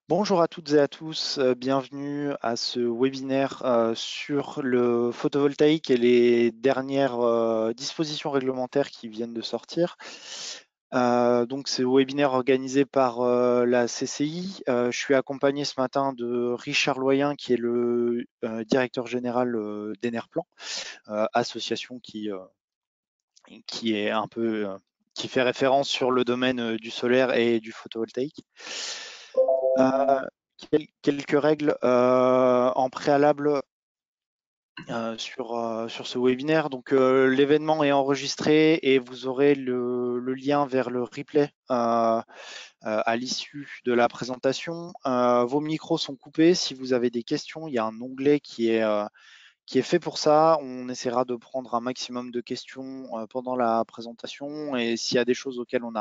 Bonjour à toutes et à tous, bienvenue à ce webinaire sur le photovoltaïque et les dernières dispositions réglementaires qui viennent de sortir. Donc c'est un webinaire organisé par la CCI. Je suis accompagné ce matin de Richard Loyen qui est le directeur général d'Enerplan, association qui est un peu qui fait référence sur le domaine du solaire et du photovoltaïque. Quelques règles en préalable sur ce webinaire. Donc, l'événement est enregistré et vous aurez le lien vers le replay à l'issue de la présentation. Vos micros sont coupés. Si vous avez des questions, il y a un onglet qui est fait pour ça. On essaiera de prendre un maximum de questions pendant la présentation et s'il y a des choses auxquelles on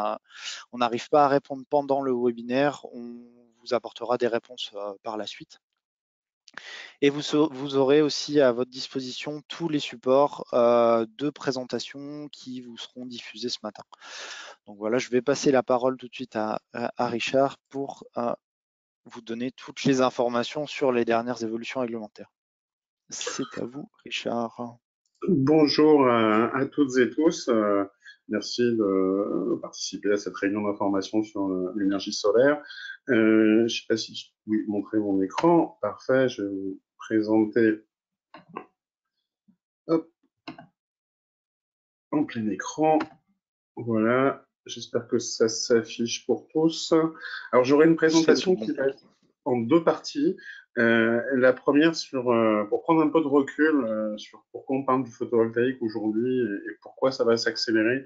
n'arrive pas à répondre pendant le webinaire, on vous apportera des réponses par la suite. Et vous aurez aussi à votre disposition tous les supports de présentation qui vous seront diffusés ce matin. Donc voilà, je vais passer la parole tout de suite à Richard pour vous donner toutes les informations sur les dernières évolutions réglementaires. C'est à vous, Richard. Bonjour à toutes et tous. Merci de participer à cette réunion d'information sur l'énergie solaire. Je ne sais pas si je peux montrer mon écran. Parfait, je vais vous présenter hop, en plein écran. Voilà, j'espère que ça s'affiche pour tous. Alors j'aurai une présentation Bon. qui va être en deux parties. La première pour prendre un peu de recul sur pourquoi on parle du photovoltaïque aujourd'hui et pourquoi ça va s'accélérer.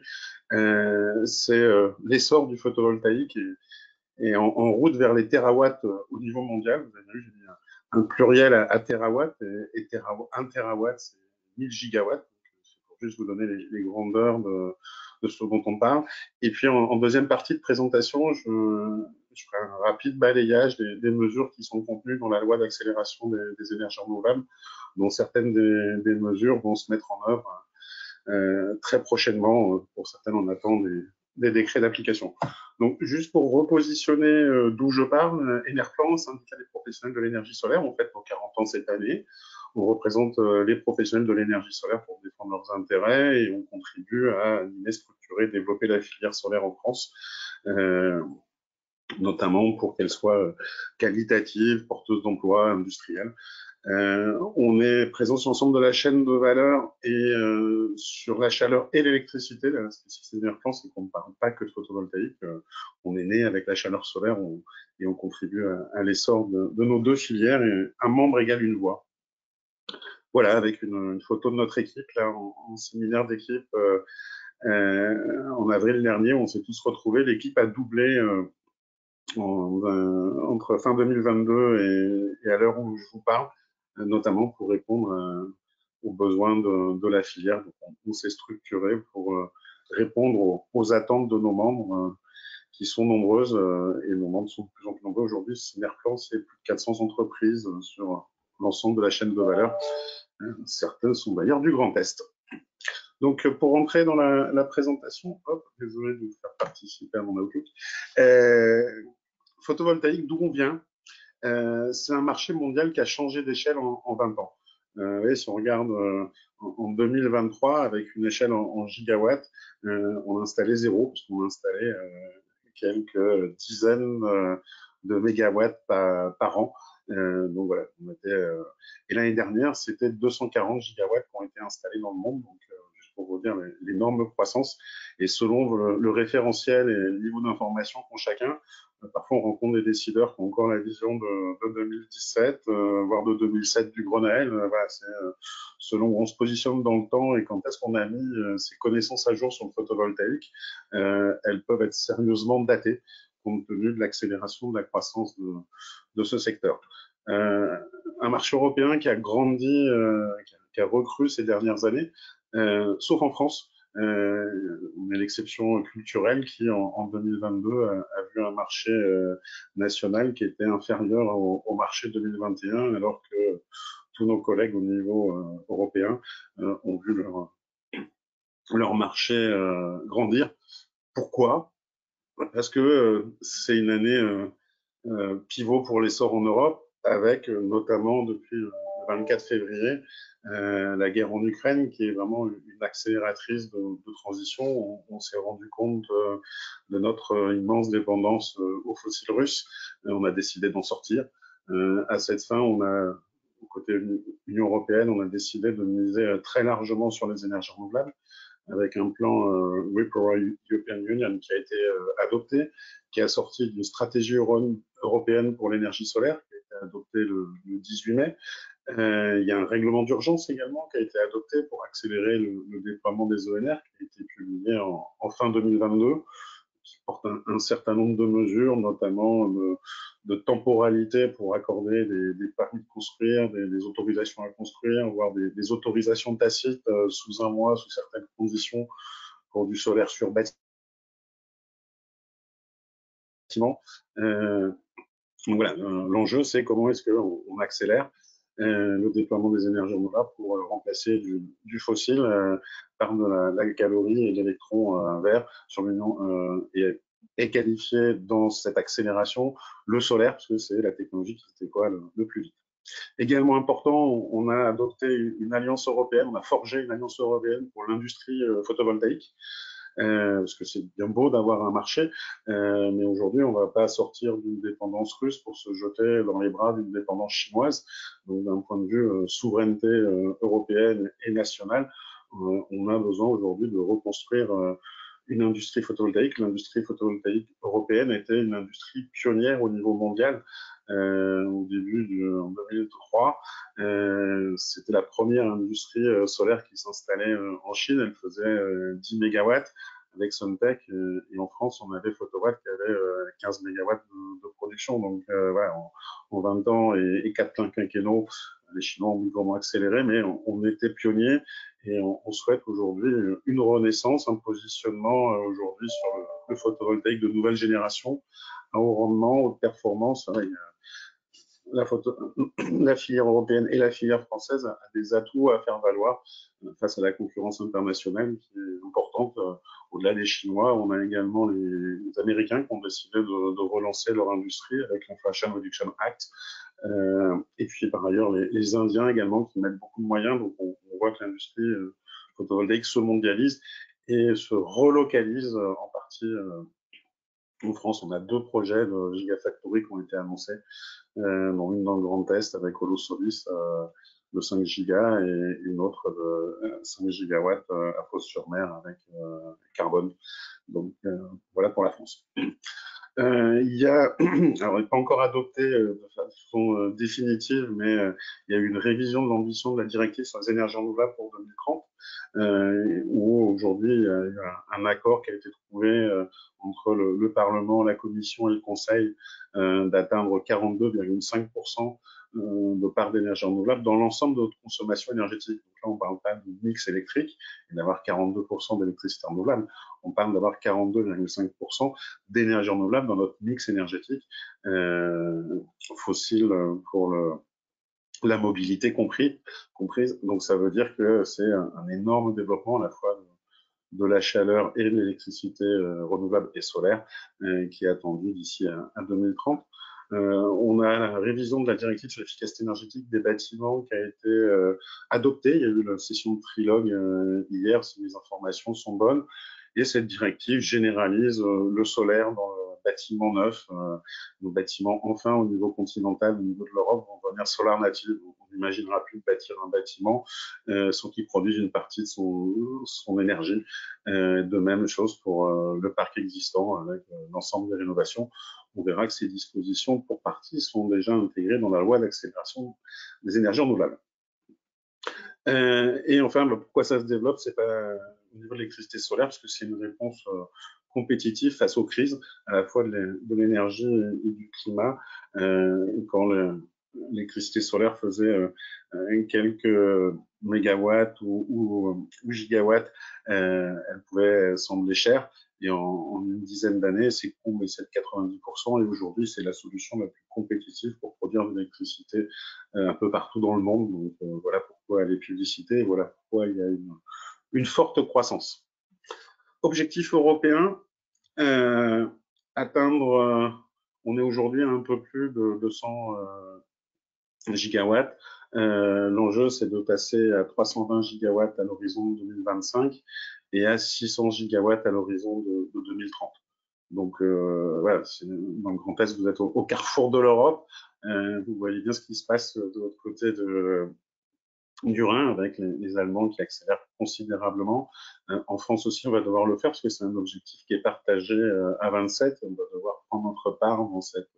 C'est l'essor du photovoltaïque et en route vers les terawatts au niveau mondial. Vous avez vu, j'ai mis un pluriel à terawatts et un terawatt, c'est 1000 gigawatts. C'est pour juste vous donner les grandeurs de ce dont on parle. Et puis en deuxième partie de présentation, je ferai un rapide balayage des mesures qui sont contenues dans la loi d'accélération des énergies renouvelables, dont certaines des mesures vont se mettre en œuvre très prochainement. Pour certaines, on attend des décrets d'application. Donc, juste pour repositionner d'où je parle, Enerplan, syndicat des professionnels de l'énergie solaire, on fête nos 40 ans cette année. On représente les professionnels de l'énergie solaire pour défendre leurs intérêts et on contribue à animer, structurer, développer la filière solaire en France, notamment pour qu'elle soit qualitative, porteuse d'emplois, industrielle. On est présent sur l'ensemble de la chaîne de valeur et sur la chaleur et l'électricité. La spécificité d'Airplan, c'est qu'on ne parle pas que de photovoltaïque. On est né avec la chaleur solaire et on contribue à l'essor de nos deux filières. Et un membre égale une voix. Voilà, avec une photo de notre équipe là en séminaire d'équipe en avril dernier, on s'est tous retrouvés. L'équipe a doublé entre fin 2022 et à l'heure où je vous parle, notamment pour répondre aux besoins de la filière. Donc, on s'est structuré pour répondre aux attentes de nos membres qui sont nombreuses et nos membres sont de plus en plus nombreux. Aujourd'hui, Synerplan, c'est plus de 400 entreprises sur l'ensemble de la chaîne de valeur. Certaines sont d'ailleurs du Grand Est. Donc, pour rentrer dans la présentation, hop, désolé de vous faire participer à mon Outlook. Photovoltaïque, d'où on vient, c'est un marché mondial qui a changé d'échelle en 20 ans. Et si on regarde en 2023, avec une échelle en gigawatts, on a installé zéro, parce qu'on a installé quelques dizaines de mégawatts par an. Donc voilà, et l'année dernière, c'était 240 gigawatts qui ont été installés dans le monde. Donc, juste pour vous dire l'énorme croissance. Et selon le référentiel et le niveau d'information qu'ont chacun, parfois on rencontre des décideurs qui ont encore la vision de 2017, voire de 2007 du Grenelle. Voilà, c'est selon où on se positionne dans le temps et quand est-ce qu'on a mis ses connaissances à jour sur le photovoltaïque, elles peuvent être sérieusement datées compte tenu de l'accélération de la croissance de ce secteur. Un marché européen qui a grandi, qui a recru ces dernières années, sauf en France. On est l'exception culturelle qui, en 2022, a vu un marché national qui était inférieur au marché 2021, alors que tous nos collègues au niveau européen ont vu leur marché grandir. Pourquoi? Parce que c'est une année pivot pour l'essor en Europe, avec notamment depuis le 24 février la guerre en Ukraine, qui est vraiment une accélératrice de transition. On s'est rendu compte de notre immense dépendance aux fossiles russes. On a décidé d'en sortir. À cette fin, on a, côté Union européenne, on a décidé de miser très largement sur les énergies renouvelables, avec un plan REPower European Union qui a été adopté, qui a sorti d'une stratégie européenne pour l'énergie solaire, qui a été adoptée le 18 mai. Il y a un règlement d'urgence également qui a été adopté pour accélérer le déploiement des ENR, qui a été publié en fin 2022, qui porte un certain nombre de mesures, notamment de temporalité pour accorder des permis de construire, des autorisations à construire, voire des autorisations tacites sous un mois, sous certaines conditions, pour du solaire sur bâtiment. Donc voilà, l'enjeu, c'est comment est-ce qu'on accélère le déploiement des énergies renouvelables pour remplacer du fossile par de la calorie et l'électron vert sur l'Union et qualifié dans cette accélération le solaire, parce que c'est la technologie qui se déploie le plus vite. Également important, on a adopté une alliance européenne, on a forgé une alliance européenne pour l'industrie photovoltaïque. Parce que c'est bien beau d'avoir un marché, mais aujourd'hui, on ne va pas sortir d'une dépendance russe pour se jeter dans les bras d'une dépendance chinoise. Donc, d'un point de vue souveraineté européenne et nationale, on a besoin aujourd'hui de reconstruire une industrie photovoltaïque. L'industrie photovoltaïque européenne était une industrie pionnière au niveau mondial. Au début en 2003, c'était la première industrie solaire qui s'installait en Chine. Elle faisait 10 mégawatts avec Suntech, et en France, on avait Photowatt qui avait 15 mégawatts de production. Donc voilà, en 20 ans et 4 quinquennaux, les Chinois ont vraiment accéléré, mais on était pionniers, et on souhaite aujourd'hui une renaissance, un positionnement aujourd'hui sur le photovoltaïque de nouvelle génération, à haut rendement, haute performance. La filière européenne et la filière française a des atouts à faire valoir face à la concurrence internationale qui est importante. Au-delà des Chinois, on a également les Américains qui ont décidé de relancer leur industrie avec l'Inflation Reduction Act. Et puis par ailleurs, les Indiens également qui mettent beaucoup de moyens. Donc on voit que l'industrie photovoltaïque se mondialise et se relocalise en partie. En France, on a 2 projets de Gigafactory qui ont été annoncés, dont une dans le Grand Est avec Holosolis de 5 gigas et une autre de 5 gigawatts à Fos-sur-Mer avec Carbone. Donc voilà pour la France. Il y a, alors il n'est pas encore adopté de façon définitive, mais il y a eu une révision de l'ambition de la directive sur les énergies renouvelables pour 2030, où aujourd'hui il y a eu un accord qui a été trouvé entre le Parlement, la Commission et le Conseil d'atteindre 42,5% de part d'énergie renouvelable dans l'ensemble de notre consommation énergétique. Donc là, on ne parle pas de mix électrique et d'avoir 42% d'électricité renouvelable, on parle d'avoir 42,5% d'énergie renouvelable dans notre mix énergétique, fossile pour la mobilité comprise. Donc ça veut dire que c'est un énorme développement à la fois de la chaleur et de l'électricité renouvelable et solaire qui est attendu d'ici à 2030. On a la révision de la directive sur l'efficacité énergétique des bâtiments qui a été adoptée. Il y a eu la session de trilogue hier, si les informations sont bonnes. Et cette directive généralise le solaire dans le bâtiment neuf. Nos bâtiments, enfin, au niveau continental, au niveau de l'Europe, vont devenir solar native. On n'imaginera plus bâtir un bâtiment sans qu'il produise une partie de son énergie. De même chose pour le parc existant avec l'ensemble des rénovations. On verra que ces dispositions, pour partie, sont déjà intégrées dans la loi d'accélération des énergies renouvelables. Et enfin, pourquoi ça se développe, c'est pas au niveau de l'électricité solaire, parce que c'est une réponse compétitive face aux crises, à la fois de l'énergie et du climat. Quand l'électricité solaire faisait quelques mégawatts ou gigawatts, elle pouvait sembler chère. Et en une dizaine d'années, c'est baissé de 90%. Et aujourd'hui, c'est la solution la plus compétitive pour produire de l'électricité un peu partout dans le monde. Donc voilà pourquoi elle est publicité. Voilà pourquoi il y a une forte croissance. Objectif européen, atteindre On est aujourd'hui à un peu plus de 200 gigawatts. L'enjeu, c'est de passer à 320 gigawatts à l'horizon 2025 et à 600 gigawatts à l'horizon de 2030. Donc voilà, dans le Grand Est, vous êtes au carrefour de l'Europe. Vous voyez bien ce qui se passe de l'autre côté du Rhin avec les Allemands qui accélèrent considérablement. En France aussi, on va devoir le faire parce que c'est un objectif qui est partagé à 27. On va devoir prendre notre part dans cette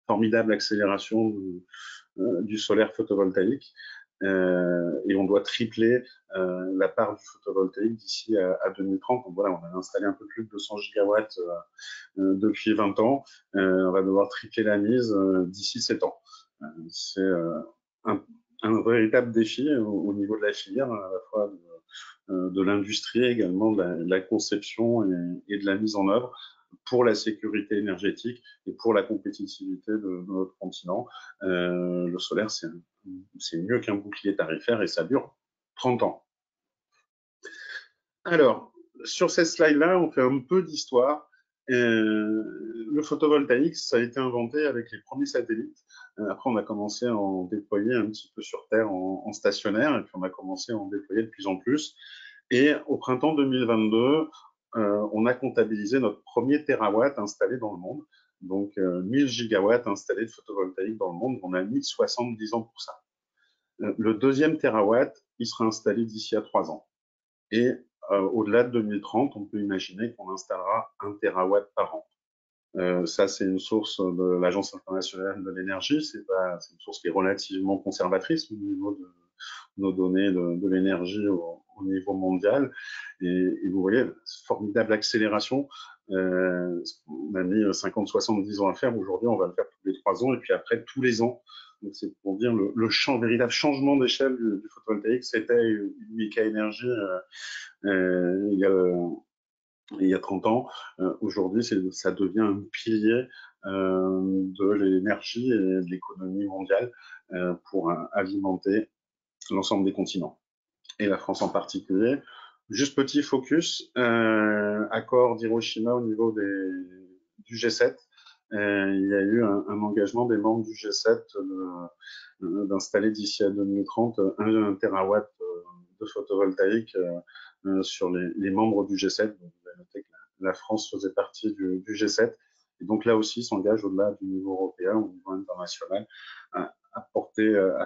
formidable accélération du solaire photovoltaïque. Et on doit tripler la part du photovoltaïque d'ici à 2030. Donc voilà, on a installé un peu plus de 200 gigawatts depuis 20 ans. On va devoir tripler la mise d'ici 7 ans. C'est un, un, véritable défi au niveau de la filière, à la fois de l'industrie, également de la conception et de la mise en œuvre pour la sécurité énergétique et pour la compétitivité de notre continent. Le solaire, c'est mieux qu'un bouclier tarifaire et ça dure 30 ans. Alors, sur cette slide-là, on fait un peu d'histoire. Le photovoltaïque, ça a été inventé avec les premiers satellites. Après, on a commencé à en déployer un petit peu sur Terre en stationnaire, et puis on a commencé à en déployer de plus en plus. Et au printemps 2022, on a comptabilisé notre premier terawatt installé dans le monde. Donc, 1000 gigawatts installés de photovoltaïque dans le monde. On a mis 70 ans pour ça. Le deuxième terawatt, il sera installé d'ici à 3 ans. Et au-delà de 2030, on peut imaginer qu'on installera 1 terawatt par an. Ça, c'est une source de l'Agence internationale de l'énergie. C'est une source qui est relativement conservatrice au niveau de nos données de l'énergie au niveau mondial. Et vous voyez, formidable accélération. On a mis 50-70 ans à faire. Aujourd'hui, on va le faire tous les 3 ans et puis après tous les ans. Donc c'est pour dire le véritable changement d'échelle du photovoltaïque. C'était une Mica Énergie il y a 30 ans. Aujourd'hui, ça devient un pilier de l'énergie et de l'économie mondiale pour alimenter l'ensemble des continents, et la France en particulier. Juste petit focus, accord d'Hiroshima au niveau du G7. Il y a eu un engagement des membres du G7 d'installer d'ici à 2030 1 terawatt de photovoltaïque sur les membres du G7. Donc, vous avez noté que la France faisait partie du G7. Et donc là aussi, s'engage au-delà du niveau européen, au niveau international, à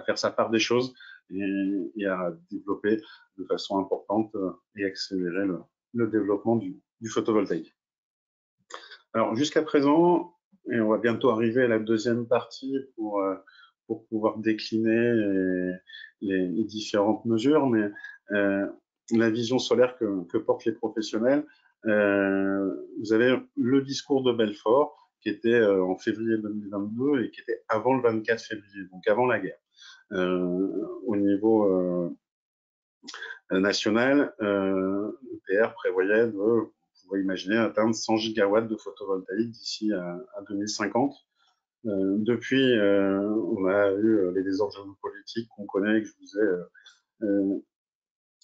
faire sa part des choses et à développer de façon importante et accélérer le développement du photovoltaïque. Alors jusqu'à présent, et on va bientôt arriver à la deuxième partie pour pouvoir décliner les différentes mesures, mais la vision solaire que portent les professionnels, vous avez le discours de Belfort qui était en février 2022 et qui était avant le 24 février, donc avant la guerre. Au niveau national, l'EPR prévoyait vous pouvez imaginer atteindre 100 gigawatts de photovoltaïque d'ici à 2050. Depuis, on a eu les désordres géopolitiques qu'on connaît et que je vous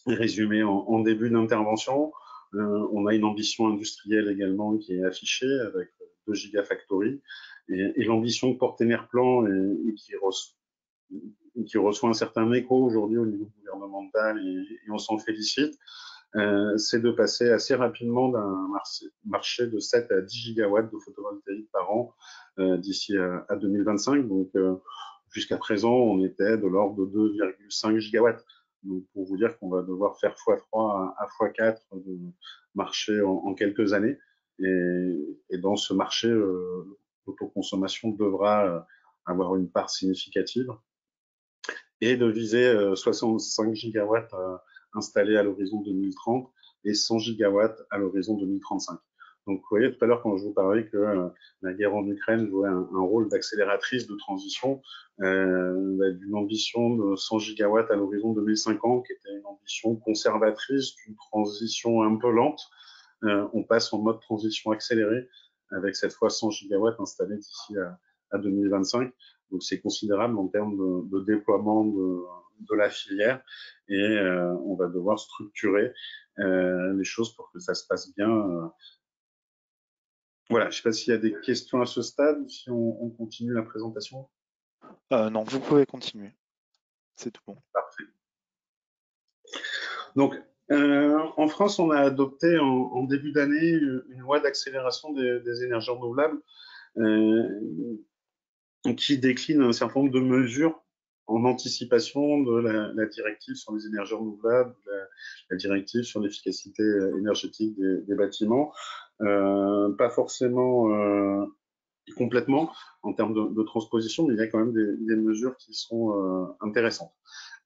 ai résumé en début d'intervention. On a une ambition industrielle également qui est affichée avec 2 gigafactories et l'ambition que porte Enerplan et qui reçoit un certain écho aujourd'hui au niveau gouvernemental et on s'en félicite, c'est de passer assez rapidement d'un marché de 7 à 10 gigawatts de photovoltaïque par an d'ici à 2025. Donc, jusqu'à présent, on était de l'ordre de 2,5 gigawatts. Donc, pour vous dire qu'on va devoir faire x3 à x4 de marché en quelques années. Et dans ce marché, l'autoconsommation devra avoir une part significative et de viser 65 gigawatts installés à l'horizon 2030 et 100 gigawatts à l'horizon 2035. Donc, vous voyez tout à l'heure quand je vous parlais que la guerre en Ukraine jouait un rôle d'accélératrice de transition, d'une ambition de 100 gigawatts à l'horizon 2050, qui était une ambition conservatrice, d'une transition un peu lente. On passe en mode transition accélérée avec cette fois 100 gigawatts installés d'ici à 2025. Donc c'est considérable en termes de déploiement de la filière et on va devoir structurer les choses pour que ça se passe bien Voilà, je ne sais pas s'il y a des questions à ce stade, si on continue la présentation. Non, vous pouvez continuer. C'est tout bon. Parfait. Donc, en France, on a adopté en début d'année une loi d'accélération des énergies renouvelables euh, qui décline un certain nombre de mesures en anticipation de la directive sur les énergies renouvelables, la directive sur l'efficacité énergétique des bâtiments. Pas forcément complètement en termes de transposition, mais il y a quand même des mesures qui sont intéressantes.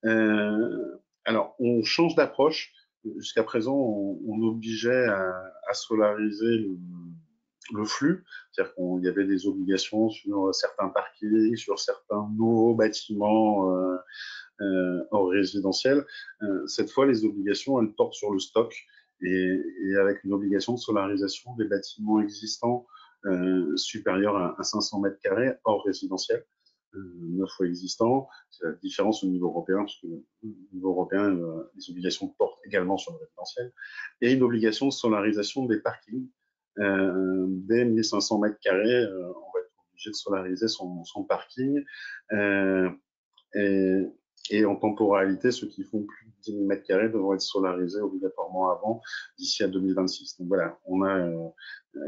Alors, on change d'approche. Jusqu'à présent, on obligeait à solariser le flux, c'est-à-dire qu'il y avait des obligations sur certains parkings, sur certains nouveaux bâtiments hors résidentiel. Cette fois, les obligations, elles portent sur le stock et avec une obligation de solarisation des bâtiments existants supérieurs à 500 mètres carrés hors résidentiel. 9 fois existants. C'est la différence au niveau européen, parce que au niveau européen, les obligations portent également sur le résidentiel, et une obligation de solarisation des parkings. Dès 1500 mètres carrés, on va être obligé de solariser son parking. Et, et en temporalité, ceux qui font plus de 10 000 mètres carrés devront être solarisés obligatoirement avant, d'ici à 2026. Donc voilà, on a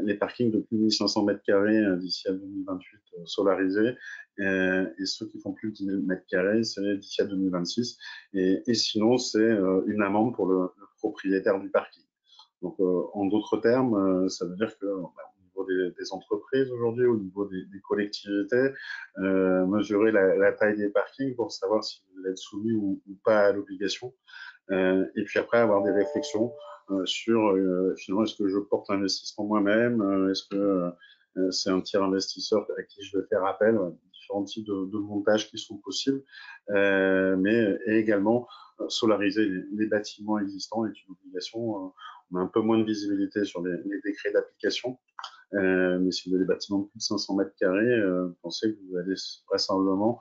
les parkings de plus de 1500 mètres carrés d'ici à 2028 solarisés, et ceux qui font plus de 10 000 mètres carrés, c'est d'ici à 2026. Et sinon, c'est une amende pour le propriétaire du parking. Donc, en d'autres termes, ça veut dire que au niveau des entreprises aujourd'hui, au niveau des collectivités, mesurer la taille des parkings pour savoir si vous allez être soumis ou pas à l'obligation. Et puis après, avoir des réflexions sur finalement, est-ce que je porte l'investissement moi-même, est-ce que c'est un tiers investisseur à qui je vais faire appel, différents types de montages qui sont possibles, mais et également solariser les bâtiments existants est une obligation. On a un peu moins de visibilité sur les décrets d'application, mais si vous avez des bâtiments de plus de 500 mètres carrés, pensez que vous allez vraisemblablement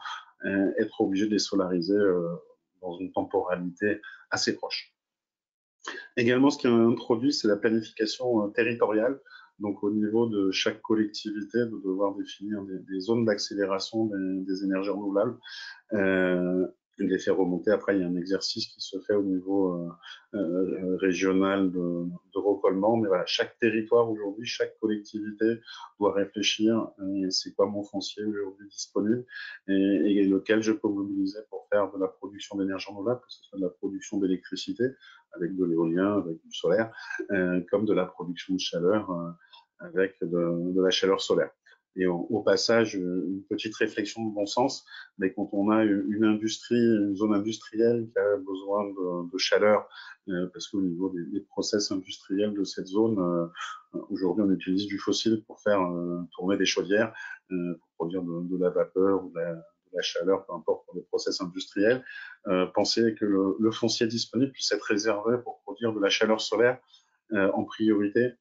être obligé de les solariser dans une temporalité assez proche. Également, ce qui est introduit, c'est la planification territoriale. Donc, au niveau de chaque collectivité, de devoir définir des zones d'accélération des énergies renouvelables. Il les fait remonter. Après, il y a un exercice qui se fait au niveau régional de recollement. Mais voilà, chaque territoire aujourd'hui, chaque collectivité doit réfléchir c'est quoi mon foncier aujourd'hui disponible et lequel je peux mobiliser pour faire de la production d'énergie renouvelable, que ce soit de la production d'électricité avec de l'éolien, avec du solaire, comme de la production de chaleur avec de la chaleur solaire. Et au passage, une petite réflexion de bon sens, mais quand on a une industrie, une zone industrielle qui a besoin de chaleur, parce qu'au niveau des process industriels de cette zone, aujourd'hui on utilise du fossile pour faire tourner des chaudières, pour produire de la vapeur ou de la chaleur, peu importe, pour les process industriels. Penser que le foncier disponible puisse être réservé pour produire de la chaleur solaire en priorité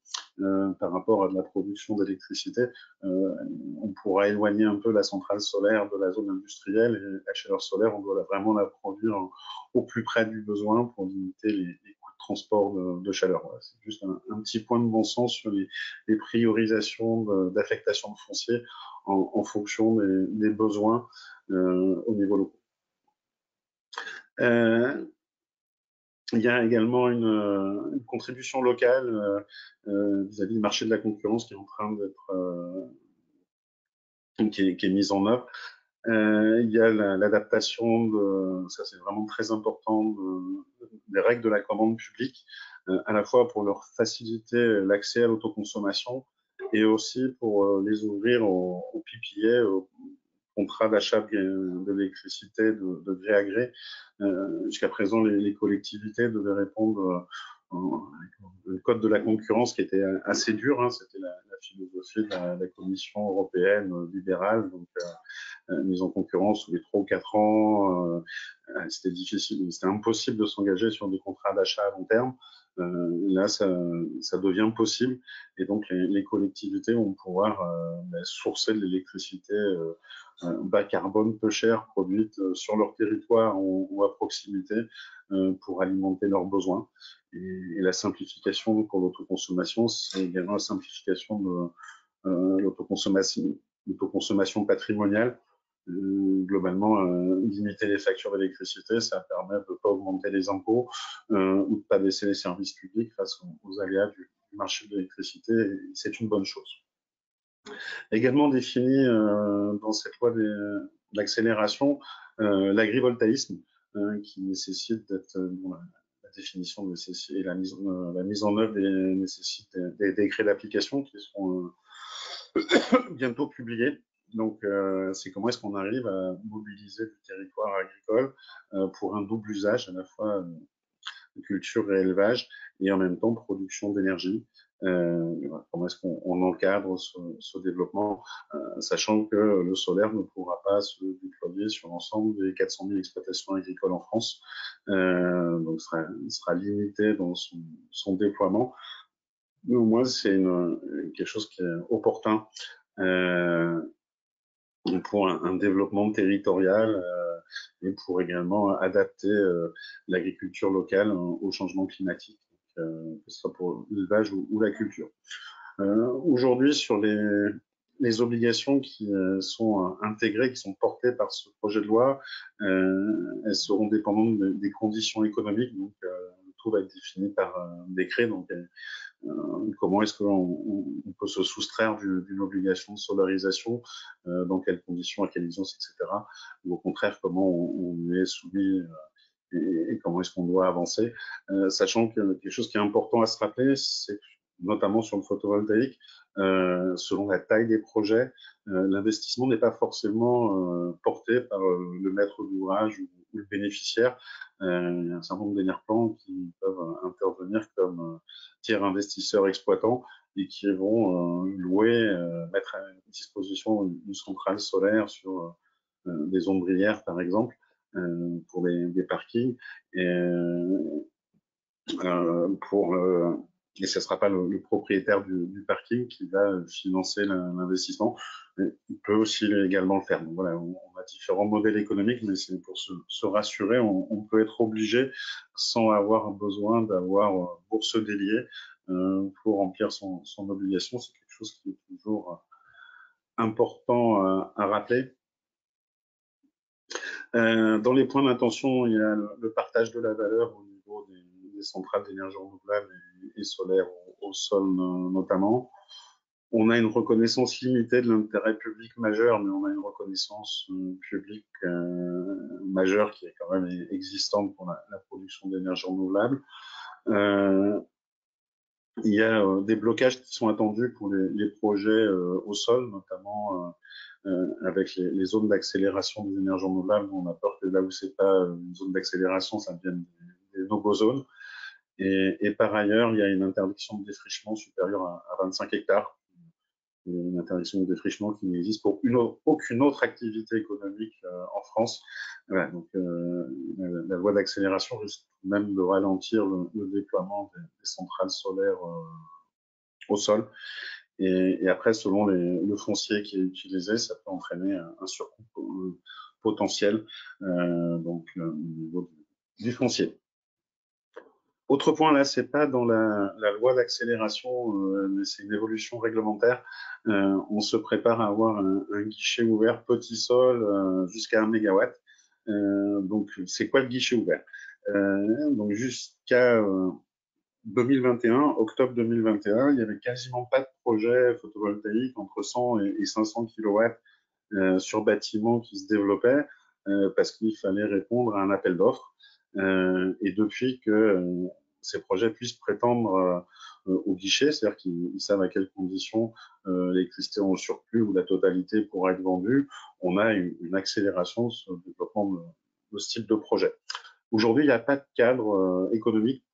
par rapport à de la production d'électricité, on pourra éloigner un peu la centrale solaire de la zone industrielle et la chaleur solaire, on doit vraiment la produire au plus près du besoin pour limiter les coûts de transport de chaleur. Voilà, c'est juste un petit point de bon sens sur les priorisations d'affectation de foncier en fonction des besoins au niveau local. Il y a également une contribution locale vis-à-vis du marché de la concurrence qui est en train d'être qui est mise en œuvre. Il y a l'adaptation ça c'est vraiment très important, des règles de la commande publique, à la fois pour leur faciliter l'accès à l'autoconsommation et aussi pour les ouvrir au PPA, au contrat d'achat de l'électricité de gré à gré. Jusqu'à présent, les collectivités devaient répondre le code de la concurrence qui était assez dur. Hein, c'était la philosophie de la Commission européenne libérale, donc mise en concurrence tous les 3 ou 4 ans. C'était difficile, c'était impossible de s'engager sur des contrats d'achat à long terme. Là, ça devient possible et donc les collectivités vont pouvoir sourcer de l'électricité bas carbone, peu cher, produite sur leur territoire ou à proximité pour alimenter leurs besoins. Et la simplification pour l'autoconsommation, c'est également la simplification l'autoconsommation patrimoniale. Globalement, limiter les factures d'électricité, ça permet de ne pas augmenter les impôts ou de ne pas baisser les services publics face aux aléas du marché de l'électricité. C'est une bonne chose. Également défini dans cette loi d'accélération, l'agrivoltaïsme, qui nécessite d'être la définition et la mise en œuvre nécessite des décrets d'application qui seront bientôt publiés. Donc, c'est comment est-ce qu'on arrive à mobiliser le territoire agricole pour un double usage, à la fois culture et élevage, et en même temps production d'énergie. Comment est-ce qu'on encadre ce développement, sachant que le solaire ne pourra pas se déployer sur l'ensemble des 400 000 exploitations agricoles en France, donc sera limité dans son déploiement. Mais au moins, c'est quelque chose qui est opportun pour un développement territorial et pour également adapter l'agriculture locale au changement climatique, que ce soit pour l'élevage ou la culture. Aujourd'hui, sur les obligations qui sont intégrées, qui sont portées par ce projet de loi, elles seront dépendantes des conditions économiques, donc tout va être défini par décret. Donc, comment est-ce qu'on peut se soustraire d'une obligation de solarisation, dans quelles conditions, à quelle licence, etc. Ou au contraire, comment on y est soumis et comment est-ce qu'on doit avancer, sachant que quelque chose qui est important à se rappeler, c'est notamment sur le photovoltaïque, selon la taille des projets, l'investissement n'est pas forcément porté par le maître d'ouvrage ou le bénéficiaire. Il y a un certain nombre d'énerplans qui peuvent intervenir comme tiers investisseurs exploitants et qui vont louer, mettre à disposition une centrale solaire sur des ombrières, par exemple, pour des parkings. Et ce ne sera pas le propriétaire du parking qui va financer l'investissement. Il peut aussi également le faire. Donc voilà, on a différents modèles économiques, mais c'est pour se rassurer, on peut être obligé, sans avoir besoin d'avoir bourse déliée, pour remplir son obligation. C'est quelque chose qui est toujours important à rappeler. Dans les points d'intention, il y a le partage de la valeur au niveau des centrales d'énergie renouvelable et solaire au sol notamment. On a une reconnaissance limitée de l'intérêt public majeur, mais on a une reconnaissance publique majeure qui est quand même existante pour la production d'énergie renouvelable. Il y a des blocages qui sont attendus pour les projets au sol, notamment avec les zones d'accélération des énergies renouvelables. On a peur que là où c'est pas une zone d'accélération, ça devienne des no-go zones. Et par ailleurs, il y a une interdiction de défrichement supérieure à 25 hectares. Une interdiction de défrichement qui n'existe pour aucune autre activité économique en France. Voilà, donc la loi d'accélération risque même de ralentir le déploiement des centrales solaires au sol. Et après, selon le foncier qui est utilisé, ça peut entraîner un surcoût potentiel donc au niveau du foncier. Autre point, là, c'est pas dans la loi d'accélération, mais c'est une évolution réglementaire. On se prépare à avoir un guichet ouvert petit sol jusqu'à 1 mégawatt. Donc, c'est quoi le guichet ouvert? Donc, jusqu'à 2021, octobre 2021, il y avait quasiment pas de projet photovoltaïque entre 100 et 500 kilowatts sur bâtiments qui se développaient parce qu'il fallait répondre à un appel d'offres. Et depuis que ces projets puissent prétendre au guichet, c'est-à-dire qu'ils savent à quelles conditions l'électricité en surplus ou la totalité pourra être vendue, on a une accélération sur le développement de ce type de projet. Aujourd'hui, il n'y a pas de cadre économique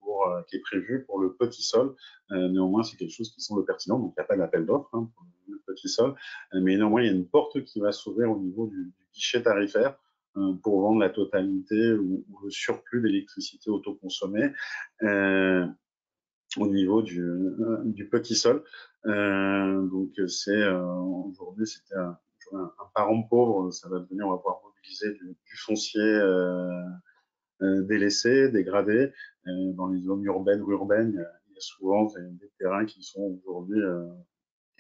qui est prévu pour le petit sol. Néanmoins, c'est quelque chose qui semble pertinent. Donc, il n'y a pas d'appel d'offres pour le petit sol. Mais néanmoins, il y a une porte qui va s'ouvrir au niveau du guichet tarifaire pour vendre la totalité ou le surplus d'électricité autoconsommée au niveau du petit sol. Donc, aujourd'hui, c'était un parent pauvre. Ça va devenir, on va pouvoir mobiliser du foncier délaissés, dégradés. Dans les zones urbaines, il y a souvent des terrains qui sont aujourd'hui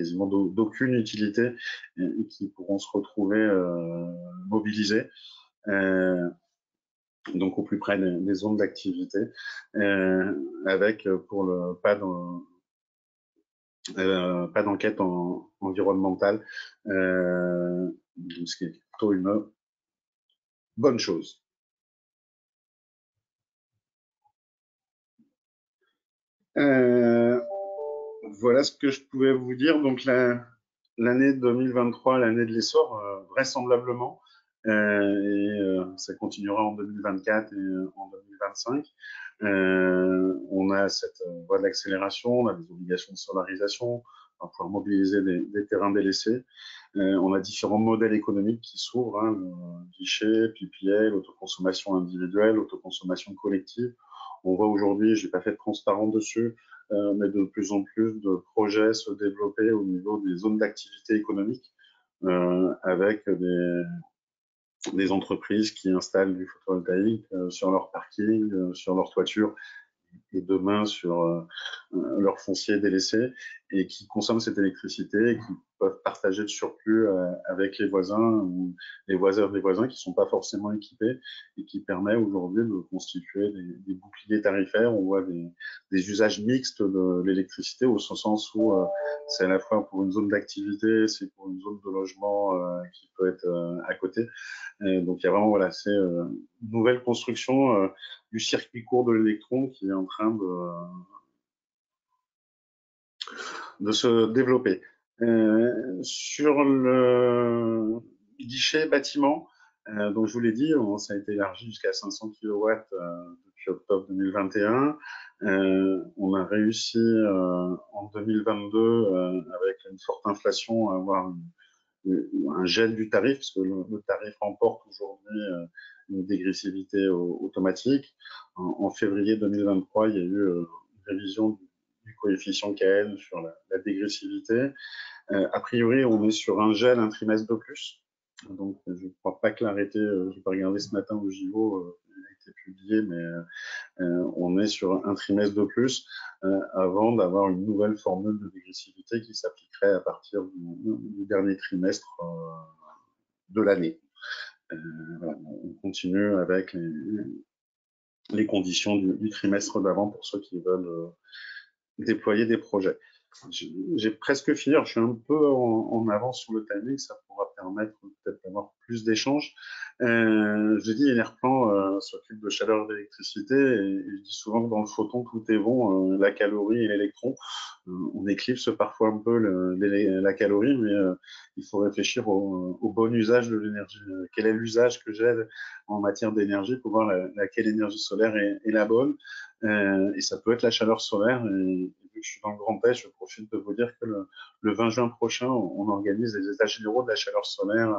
quasiment d'aucune utilité et qui pourront se retrouver mobilisés. Donc au plus près des zones d'activité, avec pour le pas d'enquête environnementale, ce qui est plutôt une bonne chose. Voilà ce que je pouvais vous dire. Donc l'année 2023, l'année de l'essor, vraisemblablement, ça continuera en 2024 et en 2025. On a cette voie d'accélération, on a des obligations de solarisation, on va pouvoir mobiliser des terrains délaissés. On a différents modèles économiques qui s'ouvrent, hein, le guichet, PPA, l'autoconsommation individuelle, l'autoconsommation collective. On voit aujourd'hui, je n'ai pas fait de transparent dessus, mais de plus en plus de projets se développer au niveau des zones d'activité économique, avec des entreprises qui installent du photovoltaïque sur leur parking, sur leur toiture, et demain sur leur foncier délaissé, et qui consomment cette électricité et qui peuvent partager le surplus avec les voisins ou les voisins des voisins qui ne sont pas forcément équipés, et qui permet aujourd'hui de constituer des boucliers tarifaires. On voit des usages mixtes de l'électricité, au sens où c'est à la fois pour une zone d'activité, c'est pour une zone de logement qui peut être à côté. Donc il y a vraiment, voilà, c'est une nouvelle construction du circuit court de l'électron qui est en train de se développer. Sur le guichet bâtiment, donc je vous l'ai dit, ça a été élargi jusqu'à 500 kW depuis octobre 2021. On a réussi en 2022, avec une forte inflation, à avoir un gel du tarif, parce que le tarif emporte aujourd'hui une dégressivité automatique. En février 2023, il y a eu une révision du coefficient KN sur la dégressivité. A priori, on est sur un gel un trimestre de plus. Donc, je ne crois pas que l'arrêté, je n'ai pas regardé ce matin au JO, il a été publié, mais on est sur un trimestre de plus avant d'avoir une nouvelle formule de dégressivité qui s'appliquerait à partir du dernier trimestre de l'année. Voilà, on continue avec les conditions du trimestre d'avant pour ceux qui veulent déployer des projets. J'ai presque fini, alors je suis un peu en avance sur le timing, ça pourra permettre peut-être d'avoir plus d'échanges. Je dis, Enerplan s'occupe de chaleur et d'électricité, et je dis souvent que dans le photon, tout est bon, la calorie et l'électron. On éclipse parfois un peu la calorie, mais il faut réfléchir au bon usage de l'énergie. Quel est l'usage que j'ai en matière d'énergie pour voir laquelle énergie solaire est la bonne. Et ça peut être la chaleur solaire. Et vu que je suis dans le Grand Est, je profite de vous dire que le 20 juin prochain, on organise les états généraux de la chaleur solaire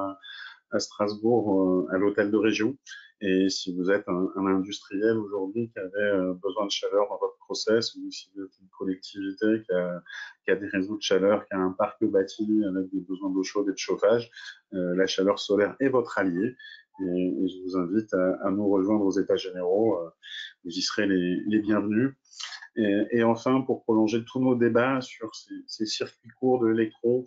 à Strasbourg, à l'hôtel de région. Et si vous êtes un industriel aujourd'hui qui avait besoin de chaleur dans votre process, ou si vous êtes une collectivité qui a des réseaux de chaleur, qui a un parc bâti avec des besoins d'eau chaude et de chauffage, la chaleur solaire est votre allié. Et je vous invite à nous rejoindre aux états généraux. Vous y serez les bienvenus. Et enfin, pour prolonger tous nos débats sur ces circuits courts de l'électron,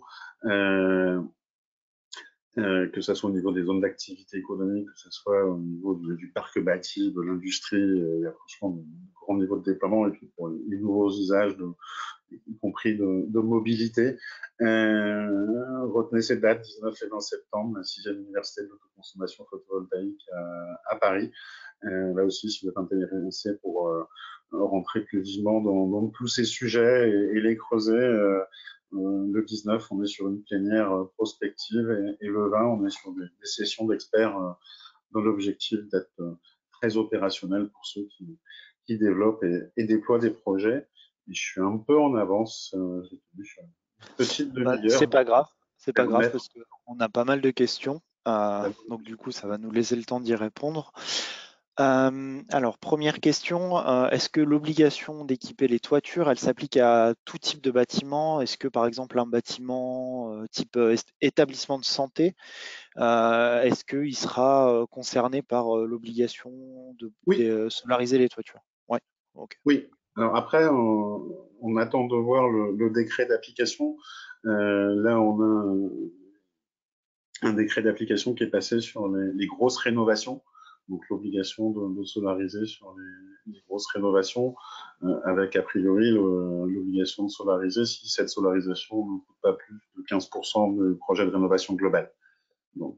que ce soit au niveau des zones d'activité économique, que ce soit au niveau du parc bâti, de l'industrie, il y a franchement de grands niveaux de déploiement, et puis pour les nouveaux usages, y compris de mobilité. Retenez ces dates, 19 et 20 septembre, la 6e université de l'autoconsommation photovoltaïque à Paris. Là aussi, si vous êtes intéressé pour rentrer plus vivement dans tous ces sujets et les creuser, le 19, on est sur une plénière prospective, et le 20, on est sur des sessions d'experts dans l'objectif d'être très opérationnel pour ceux qui développent et déploient des projets. Et je suis un peu en avance, j'ai tenu sur une petite C'est demi-heure, pas grave, c'est pas grave admettre. parce qu'on a pas mal de questions. Donc du coup, ça va nous laisser le temps d'y répondre. Alors, première question, est-ce que l'obligation d'équiper les toitures, elle s'applique à tout type de bâtiment? Est-ce que par exemple un bâtiment type établissement de santé, est-ce qu'il sera concerné par l'obligation Oui, de solariser les toitures? Ouais, ok. oui. Alors après, on attend de voir le décret d'application. Là, on a un décret d'application qui est passé sur les grosses rénovations, donc l'obligation de solariser sur les grosses rénovations, avec a priori l'obligation de solariser si cette solarisation ne coûte pas plus de 15% du projet de rénovation global. Donc,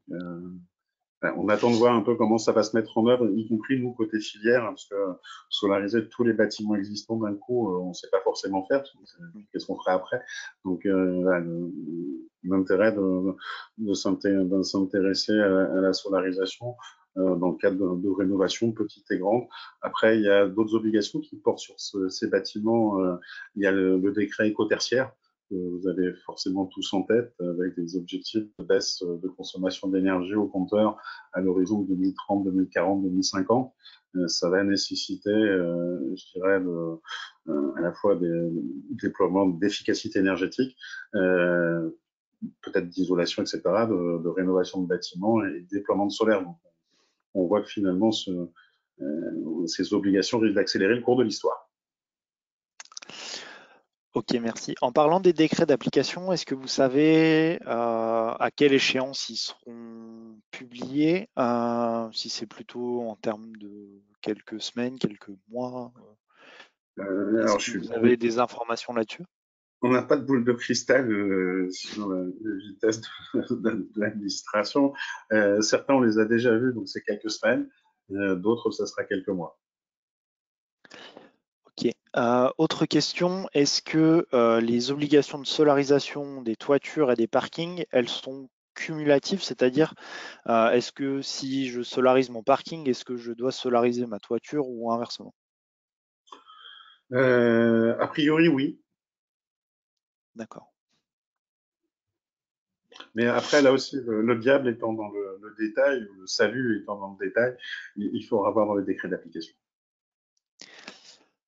on attend de voir un peu comment ça va se mettre en œuvre, y compris nous côté filière, parce que solariser tous les bâtiments existants d'un coup, on ne sait pas forcément faire. Qu'est-ce qu'on fera après? Donc, l'intérêt de s'intéresser à la solarisation dans le cadre de rénovation petite et grande. Après, il y a d'autres obligations qui portent sur ces bâtiments. Il y a le décret éco-tertiaire que vous avez forcément tous en tête, avec des objectifs de baisse de consommation d'énergie au compteur à l'horizon 2030, 2040, 2050. Ça va nécessiter, je dirais, à la fois des déploiements d'efficacité énergétique, peut-être d'isolation, etc., de rénovation de bâtiments et de déploiement de solaire. Donc, on voit que finalement, ces obligations risquent d'accélérer le cours de l'histoire. Ok, merci. En parlant des décrets d'application, est-ce que vous savez à quelle échéance ils seront publiés, si c'est plutôt en termes de quelques semaines, quelques mois? Est-ce Alors, que vous avez des informations là-dessus? on n'a pas de boule de cristal sur la vitesse de l'administration. Certains, on les a déjà vus, donc c'est quelques semaines. D'autres, ça sera quelques mois. Ok. Autre question, est-ce que les obligations de solarisation des toitures et des parkings, elles sont cumulatives, c'est-à-dire est-ce que si je solarise mon parking, est-ce que je dois solariser ma toiture ou inversement? A priori, oui. D'accord. Mais après, là aussi, le diable étant dans le détail, ou le salut étant dans le détail, il faudra voir dans les décrets d'application.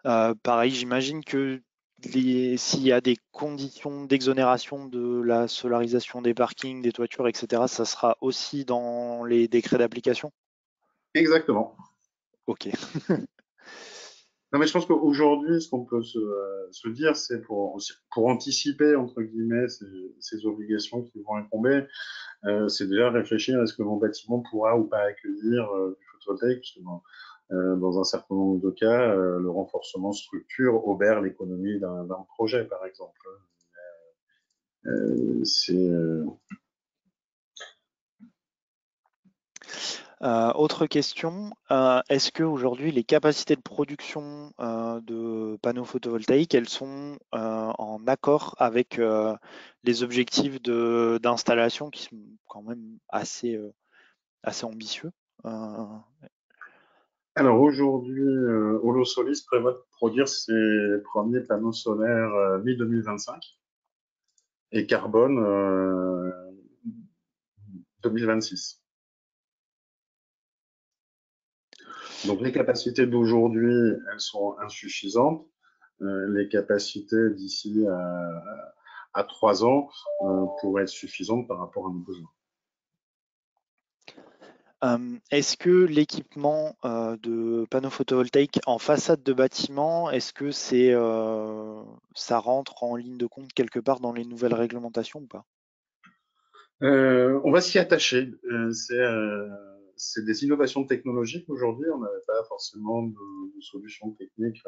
Pareil, j'imagine que s'il y a des conditions d'exonération de la solarisation des parkings, des toitures, etc., ça sera aussi dans les décrets d'application? Exactement. Ok. Non, mais je pense qu'aujourd'hui, ce qu'on peut se dire, c'est pour anticiper, entre guillemets, ces obligations qui vont incomber, c'est déjà réfléchir, est-ce que mon bâtiment pourra ou pas accueillir du photovoltaïque, parce que dans un certain nombre de cas, le renforcement structure obère l'économie d'un projet, par exemple. C'est Autre question, est-ce qu'aujourd'hui les capacités de production de panneaux photovoltaïques, elles sont en accord avec les objectifs d'installation qui sont quand même assez ambitieux? Euh, Alors aujourd'hui, Holosolis prévoit de produire ses premiers panneaux solaires mi-2025 et Carbone 2026. Donc les capacités d'aujourd'hui, elles sont insuffisantes. Les capacités d'ici à 3 ans pourraient être suffisantes par rapport à nos besoins. Est-ce que l'équipement de panneaux photovoltaïques en façade de bâtiment, est-ce que ça rentre en ligne de compte quelque part dans les nouvelles réglementations ou pas? On va s'y attacher. C'est des innovations technologiques aujourd'hui. On n'avait pas forcément de solutions techniques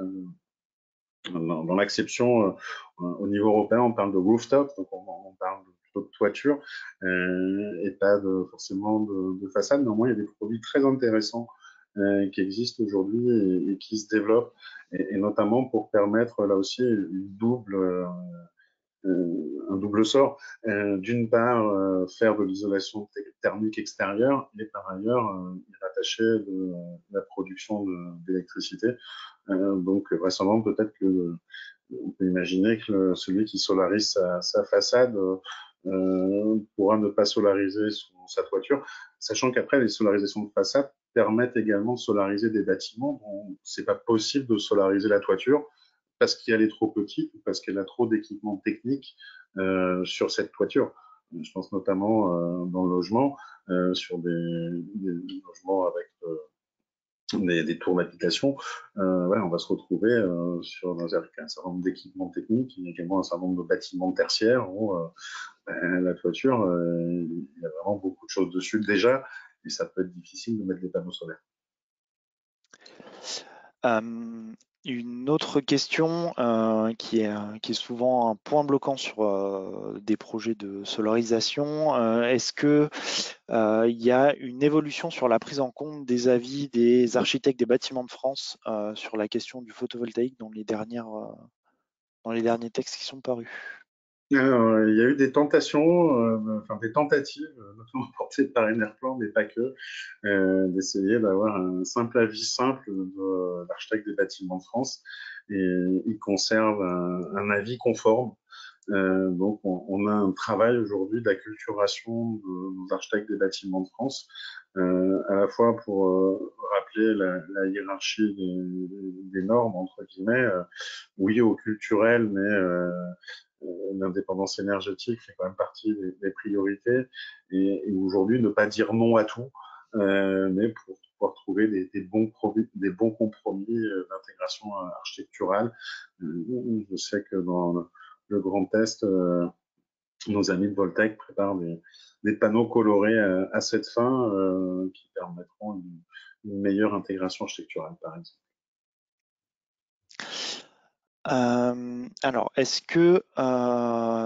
dans l'acception au niveau européen. On parle de rooftop, donc on parle plutôt de toiture et pas forcément de façade. Néanmoins, il y a des produits très intéressants qui existent aujourd'hui et qui se développent, et notamment pour permettre là aussi un double sort. D'une part, faire de l'isolation thermique extérieure et par ailleurs y rattacher de la production d'électricité. Donc récemment, peut-être que on peut imaginer que celui qui solarise sa façade pourra ne pas solariser sa toiture, sachant qu'après, les solarisations de façade permettent également de solariser des bâtiments dont c'est pas possible de solariser la toiture parce qu'elle est trop petite ou parce qu'elle a trop d'équipements techniques sur cette toiture. Je pense notamment dans le logement, sur des logements avec des tours d'application, on va se retrouver avec un certain nombre d'équipements techniques, il y a également un certain nombre de bâtiments tertiaires où la toiture, il y a vraiment beaucoup de choses dessus déjà, et ça peut être difficile de mettre des panneaux solaires. Une autre question qui est souvent un point bloquant sur des projets de solarisation, est-ce que il y a une évolution sur la prise en compte des avis des architectes des bâtiments de France sur la question du photovoltaïque dans dans les derniers textes qui sont parus? Alors, il y a eu des tentations, des tentatives, notamment portées par Enerplan, mais pas que, d'essayer d'avoir un simple avis simple de l'architecte des bâtiments de France. Et il conserve un avis conforme. Donc, on a un travail aujourd'hui d'acculturation de nos architectes des bâtiments de France, à la fois pour rappeler la hiérarchie des normes, entre guillemets, oui au culturel, mais l'indépendance énergétique fait quand même partie des priorités. Et aujourd'hui, ne pas dire non à tout, mais pour pouvoir trouver des bons compromis d'intégration architecturale. Je sais que dans le Grand Est, nos amis de Voltec préparent des panneaux colorés à cette fin qui permettront une meilleure intégration architecturale, par exemple. Alors, est-ce que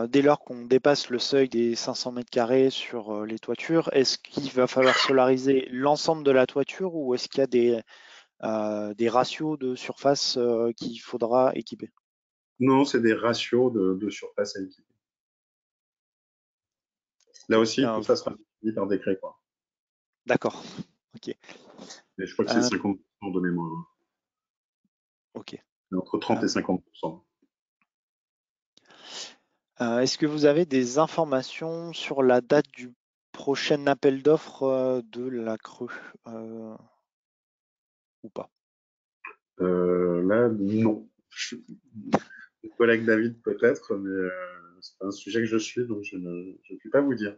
dès lors qu'on dépasse le seuil des 500 mètres carrés sur les toitures, est-ce qu'il va falloir solariser l'ensemble de la toiture ou est-ce qu'il y a des ratios de surface qu'il faudra équiper? Non, c'est des ratios de surface à équiper. Là Ok. aussi, tout ça sera défini par décret, quoi. D'accord. Ok. Et je crois que c'est Euh, 50% de mémoire, hein. ok. Entre 30 et 50%. Est-ce que vous avez des informations sur la date du prochain appel d'offres de la Creux ou pas? Là, non. Mon collègue David peut-être, mais c'est pas un sujet que je suis, donc je ne puis pas vous dire.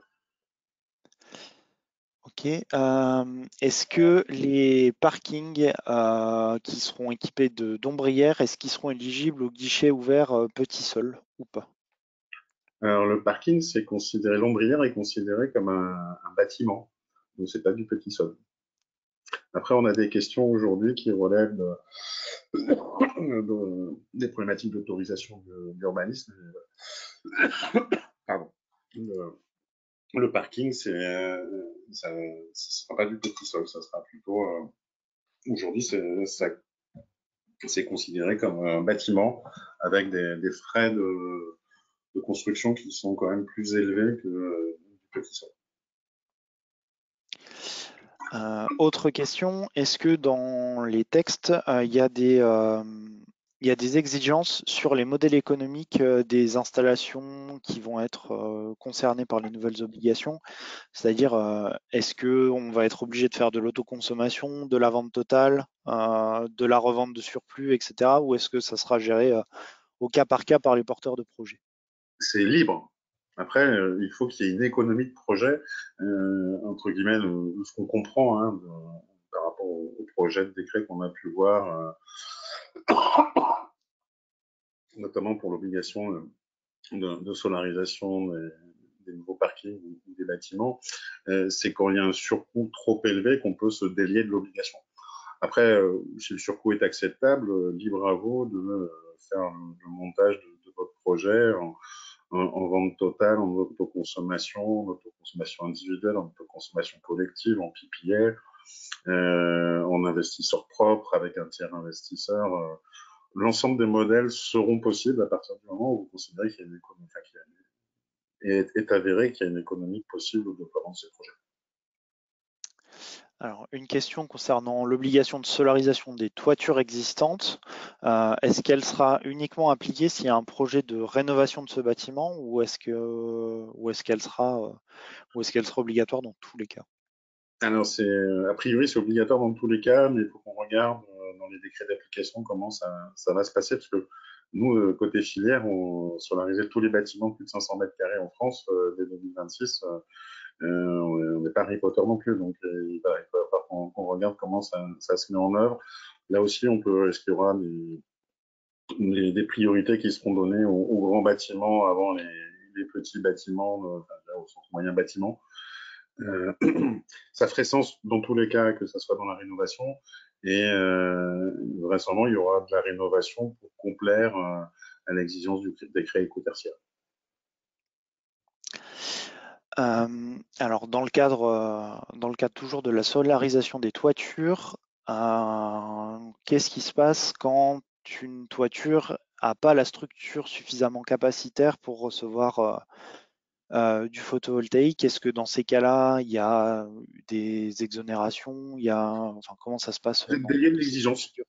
Ok. Est-ce que les parkings qui seront équipés d'ombrières, est-ce qu'ils seront éligibles au guichet ouvert petit sol ou pas? Alors le parking, l'ombrière est considéré comme un bâtiment, donc c'est pas du petit sol. Après, on a des questions aujourd'hui qui relèvent des problématiques d'autorisation d'urbanisme. Pardon. Le, le parking, ça ne sera pas du petit sol, ça sera plutôt. Aujourd'hui, c'est considéré comme un bâtiment avec des frais de construction qui sont quand même plus élevés que du petit sol. Autre question, est-ce que dans les textes, il y a des exigences sur les modèles économiques des installations qui vont être concernées par les nouvelles obligations? C'est-à-dire, est-ce qu'on va être obligé de faire de l'autoconsommation, de la vente totale, de la revente de surplus, etc. Ou est-ce que ça sera géré au cas par cas par les porteurs de projets? C'est libre. Après, il faut qu'il y ait une économie de projet, entre guillemets, ce qu'on comprend par rapport au projet de décret qu'on a pu voir, notamment pour l'obligation de solarisation des nouveaux parkings ou des bâtiments, c'est quand il y a un surcoût trop élevé qu'on peut se délier de l'obligation. Après, si le surcoût est acceptable, libre à vous de faire le montage de votre projet en vente totale, en autoconsommation individuelle, en autoconsommation collective, en PPA, en investisseur propre avec un tiers investisseur. L'ensemble des modèles seront possibles à partir du moment où vous considérez qu'il y a une économie, est avéré qu'il y a une économie possible au déploiement de ces projets. Alors, une question concernant l'obligation de solarisation des toitures existantes. Est-ce qu'elle sera uniquement appliquée s'il y a un projet de rénovation de ce bâtiment ou est-ce qu'elle sera obligatoire dans tous les cas? Alors, a priori, c'est obligatoire dans tous les cas, mais il faut qu'on regarde dans les décrets d'application comment ça va se passer, parce que Nous, côté filière, on solarisait tous les bâtiments de plus de 500 mètres carrés en France dès 2026. On n'est pas Harry Potter non plus, donc il va falloir qu'on regarde comment ça se met en œuvre. Là aussi, est-ce qu'il y aura des priorités qui seront données aux grands bâtiments avant les petits bâtiments, enfin, au sens moyen bâtiment. Ça ferait sens dans tous les cas que ça soit dans la rénovation et vraisemblablement il y aura de la rénovation pour complaire à l'exigence du décret éco-tertiaire. Alors dans le cadre toujours de la solarisation des toitures, qu'est-ce qui se passe quand une toiture n'a pas la structure suffisamment capacitaire pour recevoir du photovoltaïque? Est-ce que dans ces cas-là, il y a des exonérations? Enfin, comment ça se passe Vous êtes dans délié de ces cas de l'exigence. figure?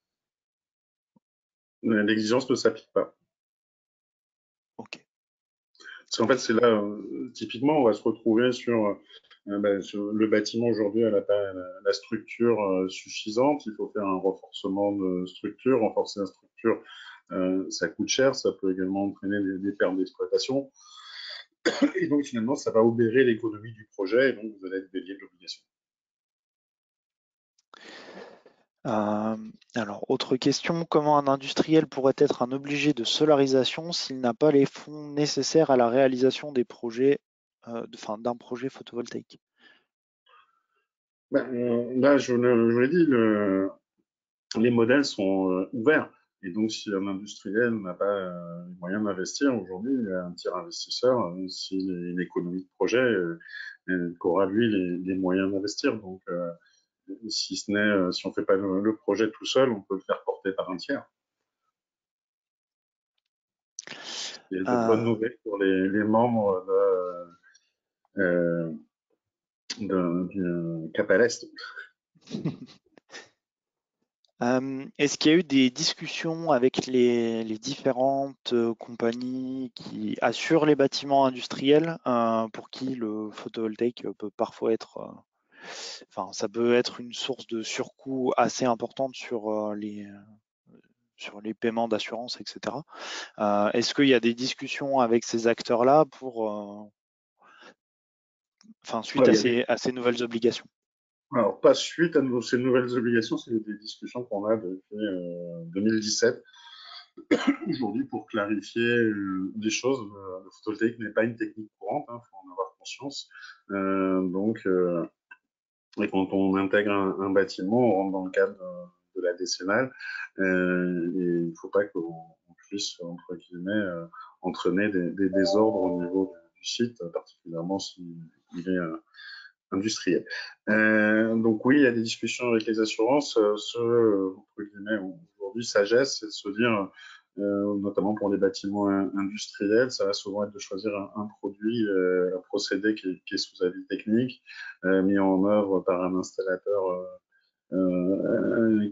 L'exigence ne s'applique pas. Ok. Parce qu'en fait, c'est là, typiquement, on va se retrouver sur le bâtiment aujourd'hui, elle n'a pas la structure suffisante. Il faut faire un renforcement de structure. Renforcer la structure, ça coûte cher. Ça peut également entraîner des pertes d'exploitation. Et donc, finalement, ça va obérer l'économie du projet. Et donc, vous allez être délié de l'obligation. Alors, autre question, comment un industriel pourrait être un obligé de solarisation s'il n'a pas les fonds nécessaires à la réalisation des projets, d'un projet photovoltaïque? Là, je vous l'ai dit, les modèles sont ouverts. Et donc, si un industriel n'a pas les moyens d'investir, aujourd'hui, il y a un tiers investisseur, s'il a une économie de projet, qu'aura lui les moyens d'investir. Donc, si ce n'est, si on ne fait pas le projet tout seul, on peut le faire porter par un tiers. Il y a de bonnes Euh, nouvelles pour les membres euh, du Cap à l'Est. Est-ce qu'il y a eu des discussions avec les différentes compagnies qui assurent les bâtiments industriels, pour qui le photovoltaïque peut parfois être, enfin, ça peut être une source de surcoût assez importante sur les paiements d'assurance, etc. Est-ce qu'il y a des discussions avec ces acteurs-là suite Ouais, à il y a des... à ces nouvelles obligations? Alors, pas suite à ces nouvelles obligations, c'est des discussions qu'on a depuis 2017. Aujourd'hui, pour clarifier des choses, le photovoltaïque n'est pas une technique courante, il faut en avoir conscience. Donc, et quand on intègre un bâtiment, on rentre dans le cadre de la décennale. Et il ne faut pas qu'on puisse, entre guillemets, entraîner des désordres au niveau du site, particulièrement s'il est industriel. Donc oui, il y a des discussions avec les assurances. Entre guillemets, aujourd'hui, sagesse, c'est de se dire, notamment pour les bâtiments industriels, ça va souvent être de choisir un produit, un procédé qui est sous avis technique, mis en œuvre par un installateur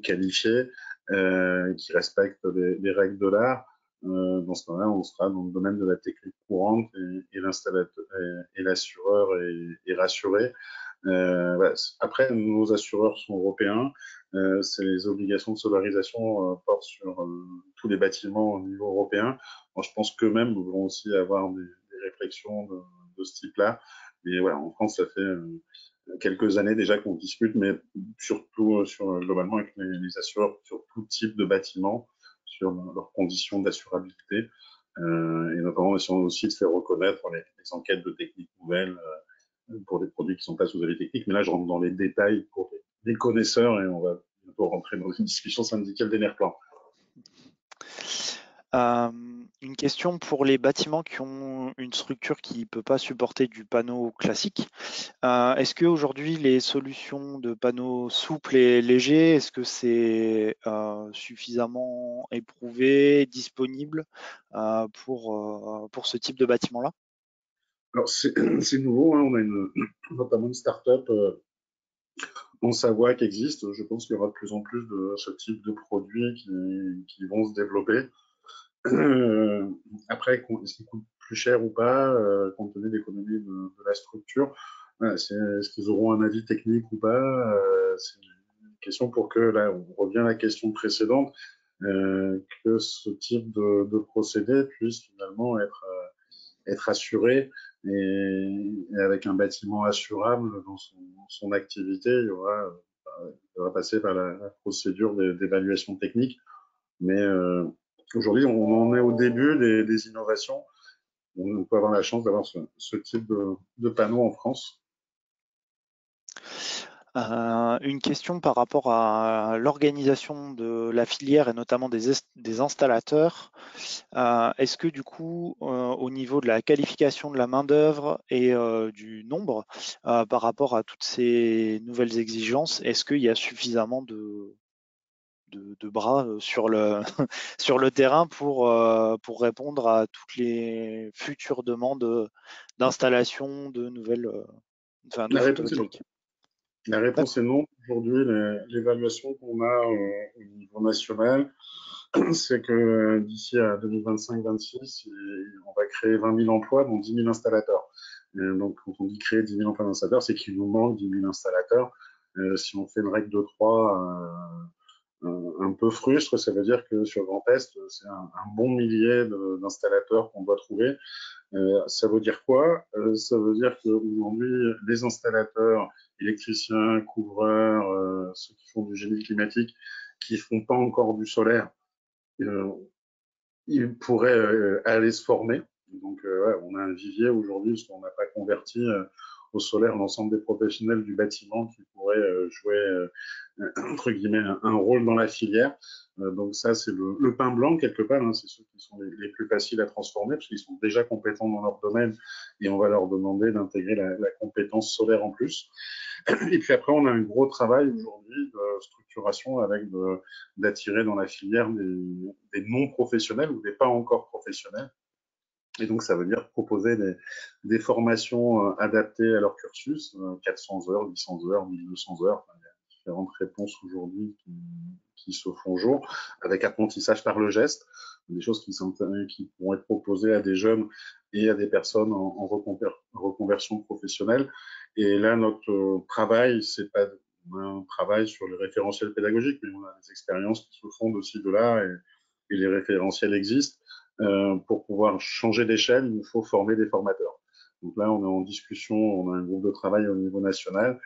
qualifié, qui respecte les règles de l'art. Dans ce cas-là, on sera dans le domaine de la technique courante et l'installateur et l'assureur est rassuré. Voilà. Après, nos assureurs sont européens. Les obligations de solarisation portent sur tous les bâtiments au niveau européen. Moi, je pense qu'eux-mêmes vont aussi avoir des réflexions de ce type-là. Mais voilà, en France, ça fait quelques années déjà qu'on discute, mais surtout globalement avec les assureurs sur tout type de bâtiment, sur leurs conditions d'assurabilité, et notamment en essayant aussi de faire reconnaître les enquêtes de techniques nouvelles pour des produits qui ne sont pas sous avis technique. Mais là, je rentre dans les détails pour les connaisseurs et on va bientôt rentrer dans une discussion syndicale d'Enerplan. Une question pour les bâtiments qui ont une structure qui ne peut pas supporter du panneau classique. Est-ce qu'aujourd'hui, les solutions de panneaux souples et légers, est-ce que c'est suffisamment éprouvé, disponible pour ce type de bâtiment-là? Alors, c'est nouveau, hein, on a notamment une start-up en Savoie qui existe. Je pense qu'il y aura de plus en plus de ce type de produits qui vont se développer. Après, est-ce qu'ils coûtent plus cher ou pas, compte tenu de l'économie de la structure? Voilà, est-ce qu'ils auront un avis technique ou pas? C'est une question pour que, là, on revient à la question précédente. que ce type de procédé puisse finalement être assuré et avec un bâtiment assurable dans son activité, il va passer par la procédure d'évaluation technique. Mais aujourd'hui, on en est au début des innovations. On peut avoir la chance d'avoir ce type de panneau en France. Une question par rapport à l'organisation de la filière et notamment des installateurs. Est-ce que du coup, au niveau de la qualification de la main-d'œuvre et du nombre, par rapport à toutes ces nouvelles exigences, est-ce qu'il y a suffisamment de bras sur le, sur le terrain pour répondre à toutes les futures demandes d'installation de nouvelles, enfin de La réponse est non. photovoltaïque? La réponse est D'accord. non. Aujourd'hui, l'évaluation qu'on a au niveau national, c'est que d'ici à 2025-26, on va créer 20 000 emplois, dont 10 000 installateurs. Donc, quand on dit créer 10 000 emplois d'installateurs, c'est qu'il nous manque 10 000 installateurs. Si on fait une règle de 3, un peu frustre, ça veut dire que sur Grand Est, c'est un bon millier d'installateurs qu'on doit trouver. Ça veut dire quoi? Ça veut dire qu'aujourd'hui, les installateurs, électriciens, couvreurs, ceux qui font du génie climatique, qui font pas encore du solaire, euh, ils pourraient aller se former. Donc, ouais, on a un vivier aujourd'hui, parce qu'on n'a pas converti au solaire l'ensemble des professionnels du bâtiment qui pourraient jouer, entre guillemets, un rôle dans la filière. Donc ça, c'est le pain blanc, quelque part. Hein, c'est ceux qui sont les plus faciles à transformer, parce qu'ils sont déjà compétents dans leur domaine, et on va leur demander d'intégrer la compétence solaire en plus. Et puis après, on a un gros travail aujourd'hui de structuration avec d'attirer dans la filière des non-professionnels ou des pas encore professionnels. Et donc, ça veut dire proposer des formations adaptées à leur cursus, 400 heures, 800 heures, 1200 heures. Enfin, il y a différentes réponses aujourd'hui qui se font jour, avec apprentissage par le geste, des choses qui pourront être proposées à des jeunes et à des personnes en reconversion professionnelle. Et là, notre travail, c'est pas un travail sur le référentiel pédagogique, mais on a des expériences qui se font de ci, de là, et les référentiels existent. Pour pouvoir changer d'échelle, il nous faut former des formateurs. Donc là, on est en discussion, on a un groupe de travail au niveau national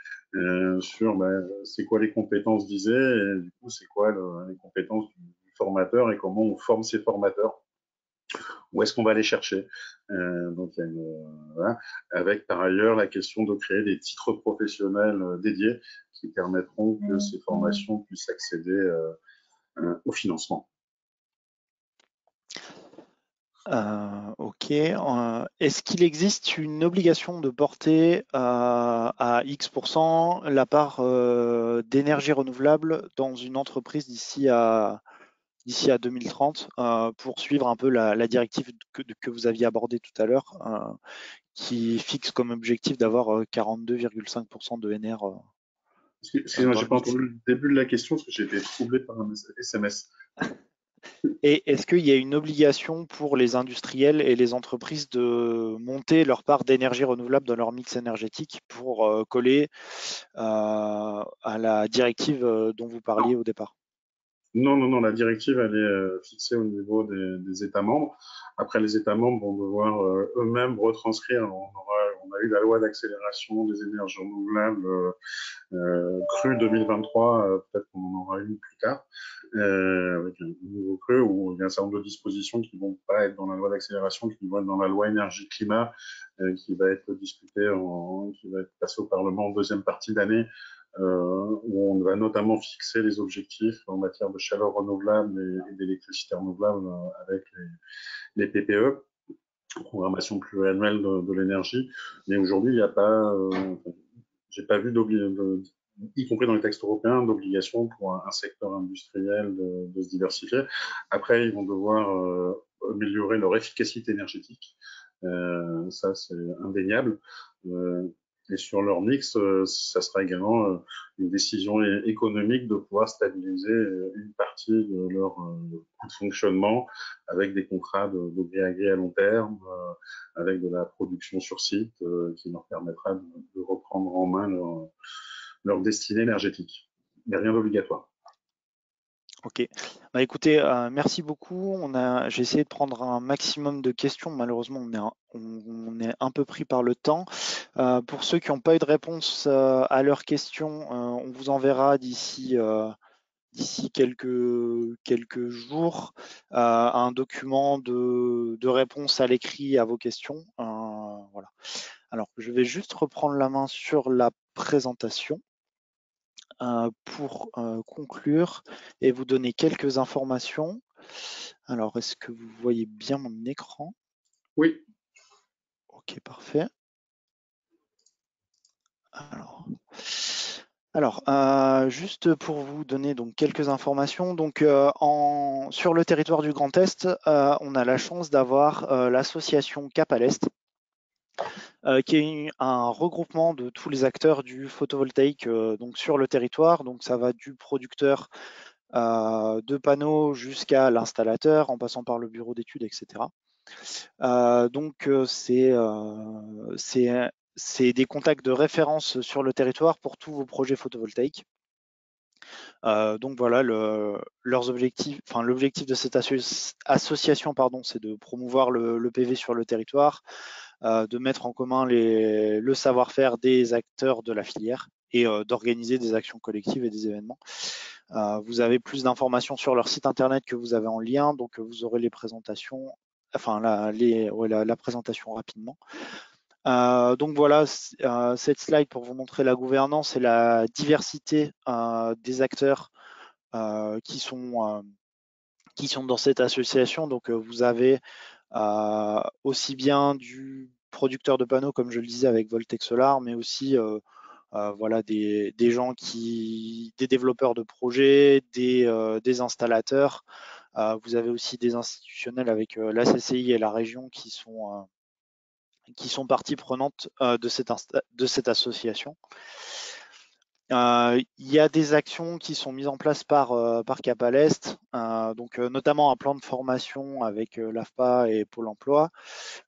sur c'est quoi les compétences visées et du coup, c'est quoi les compétences du formateur et comment on forme ces formateurs. Où est-ce qu'on va les chercher donc, il y a voilà. Avec par ailleurs la question de créer des titres professionnels dédiés qui permettront que ces formations puissent accéder au financement. Ok. Est-ce qu'il existe une obligation de porter à X% la part d'énergie renouvelable dans une entreprise d'ici à 2030 pour suivre un peu la directive que vous aviez abordée tout à l'heure, qui fixe comme objectif d'avoir 42,5% de NR Excusez-moi, dans j'ai le pas mix? entendu le début de la question parce que j'ai été troublé par un SMS. Et est-ce qu'il y a une obligation pour les industriels et les entreprises de monter leur part d'énergie renouvelable dans leur mix énergétique pour coller à la directive dont vous parliez au départ? Non, non, non, la directive, elle est fixée au niveau des États membres. Après, les États membres vont devoir eux-mêmes retranscrire. On a eu la loi d'accélération des énergies renouvelables crue 2023, peut-être qu'on en aura une plus tard, avec un nouveau crue où il y a un certain nombre de dispositions qui ne vont pas être dans la loi d'accélération, qui vont être dans la loi énergie-climat, qui va être discutée, qui va être passée au Parlement en deuxième partie d'année, où on va notamment fixer les objectifs en matière de chaleur renouvelable et d'électricité renouvelable avec les PPE, programmation pluriannuelle de l'énergie. Mais aujourd'hui, il n'y a pas, j'ai pas vu y compris dans les textes européens, d'obligation pour un secteur industriel de se diversifier. Après, ils vont devoir améliorer leur efficacité énergétique. Ça, c'est indéniable. Euh, et sur leur mix, ça sera également une décision économique de pouvoir stabiliser une partie de leur coût de fonctionnement avec des contrats de gré à gré à long terme, avec de la production sur site qui leur permettra de reprendre en main leur destinée énergétique. Mais rien d'obligatoire. Ok. Bah, écoutez, merci beaucoup. J'ai essayé de prendre un maximum de questions. Malheureusement, on est un peu pris par le temps. Pour ceux qui n'ont pas eu de réponse à leurs questions, on vous enverra d'ici quelques jours un document de réponse à l'écrit à vos questions. Voilà. Alors, je vais juste reprendre la main sur la présentation pour conclure et vous donner quelques informations. Alors, est-ce que vous voyez bien mon écran? Oui, Ok, parfait. Alors, juste pour vous donner donc quelques informations, donc sur le territoire du Grand Est, on a la chance d'avoir l'association Cap à l'Est, qui est un regroupement de tous les acteurs du photovoltaïque donc sur le territoire. Donc ça va du producteur de panneaux jusqu'à l'installateur, en passant par le bureau d'études, etc. Donc c'est des contacts de référence sur le territoire pour tous vos projets photovoltaïques. Donc voilà, leurs objectifs, enfin l'objectif de cette association, pardon, c'est de promouvoir le PV sur le territoire, de mettre en commun le savoir-faire des acteurs de la filière et d'organiser des actions collectives et des événements. Vous avez plus d'informations sur leur site internet que vous avez en lien, donc vous aurez les présentations, enfin la présentation rapidement. Donc voilà, cette slide pour vous montrer la gouvernance et la diversité des acteurs qui sont dans cette association. Donc vous avez aussi bien du producteur de panneaux, comme je le disais avec Voltec Solar, mais aussi voilà, des gens des développeurs de projets, des installateurs. Vous avez aussi des institutionnels avec la CCI et la région qui sont partie prenante de cette association. Il y a des actions qui sont mises en place par Cap à l'Est, donc notamment un plan de formation avec l'AFPA et Pôle emploi,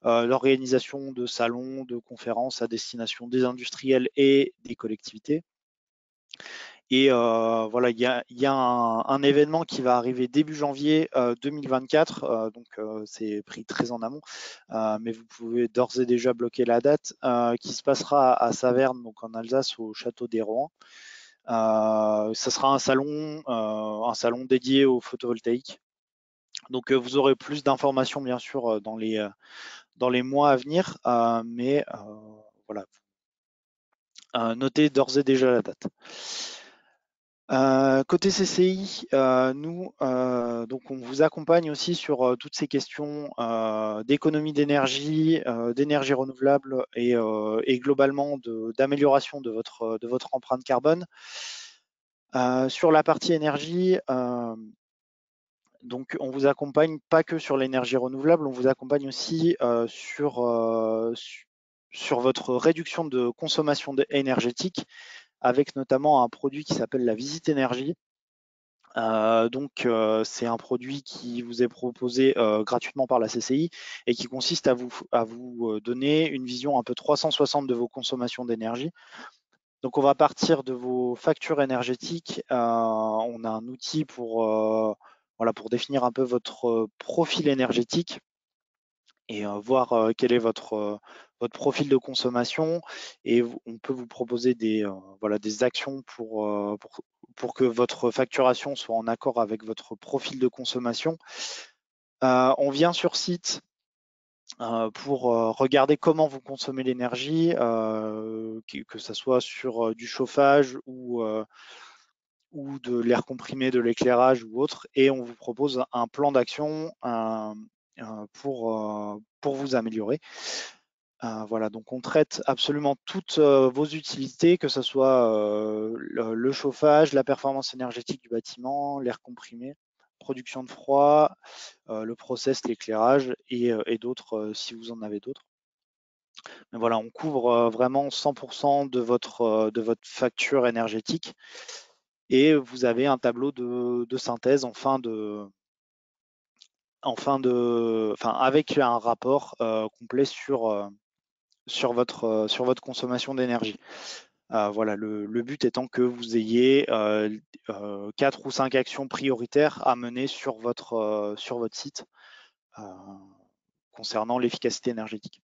l'organisation de salons, de conférences à destination des industriels et des collectivités. Et voilà, il y a un événement qui va arriver début janvier 2024, donc c'est pris très en amont, mais vous pouvez d'ores et déjà bloquer la date, qui se passera à Saverne, donc en Alsace, au château des Rohan. Ça sera un salon dédié au photovoltaïque. Donc vous aurez plus d'informations bien sûr dans les mois à venir, mais voilà, notez d'ores et déjà la date. Côté CCI, nous, donc on vous accompagne aussi sur toutes ces questions d'économie d'énergie renouvelable et globalement d'amélioration de votre empreinte carbone. Sur la partie énergie, donc on vous accompagne pas que sur l'énergie renouvelable, on vous accompagne aussi sur votre réduction de consommation énergétique, avec notamment un produit qui s'appelle la visite énergie. Donc c'est un produit qui vous est proposé gratuitement par la CCI et qui consiste à vous donner une vision un peu 360 de vos consommations d'énergie. Donc on va partir de vos factures énergétiques. On a un outil voilà, pour définir un peu votre profil énergétique et voir quel est votre profil de consommation, et on peut vous proposer voilà, des actions pour que votre facturation soit en accord avec votre profil de consommation. On vient sur site pour regarder comment vous consommez l'énergie, que ce soit sur du chauffage ou de l'air comprimé, de l'éclairage ou autre, et on vous propose un plan d'action pour vous améliorer. Voilà, donc on traite absolument toutes vos utilités, que ce soit le chauffage, la performance énergétique du bâtiment, l'air comprimé, production de froid, le process, l'éclairage et d'autres si vous en avez d'autres. Mais voilà, on couvre vraiment 100% de votre facture énergétique, et vous avez un tableau de synthèse avec un rapport complet sur votre consommation d'énergie. Voilà, le but étant que vous ayez 4 ou 5 actions prioritaires à mener sur votre site concernant l'efficacité énergétique.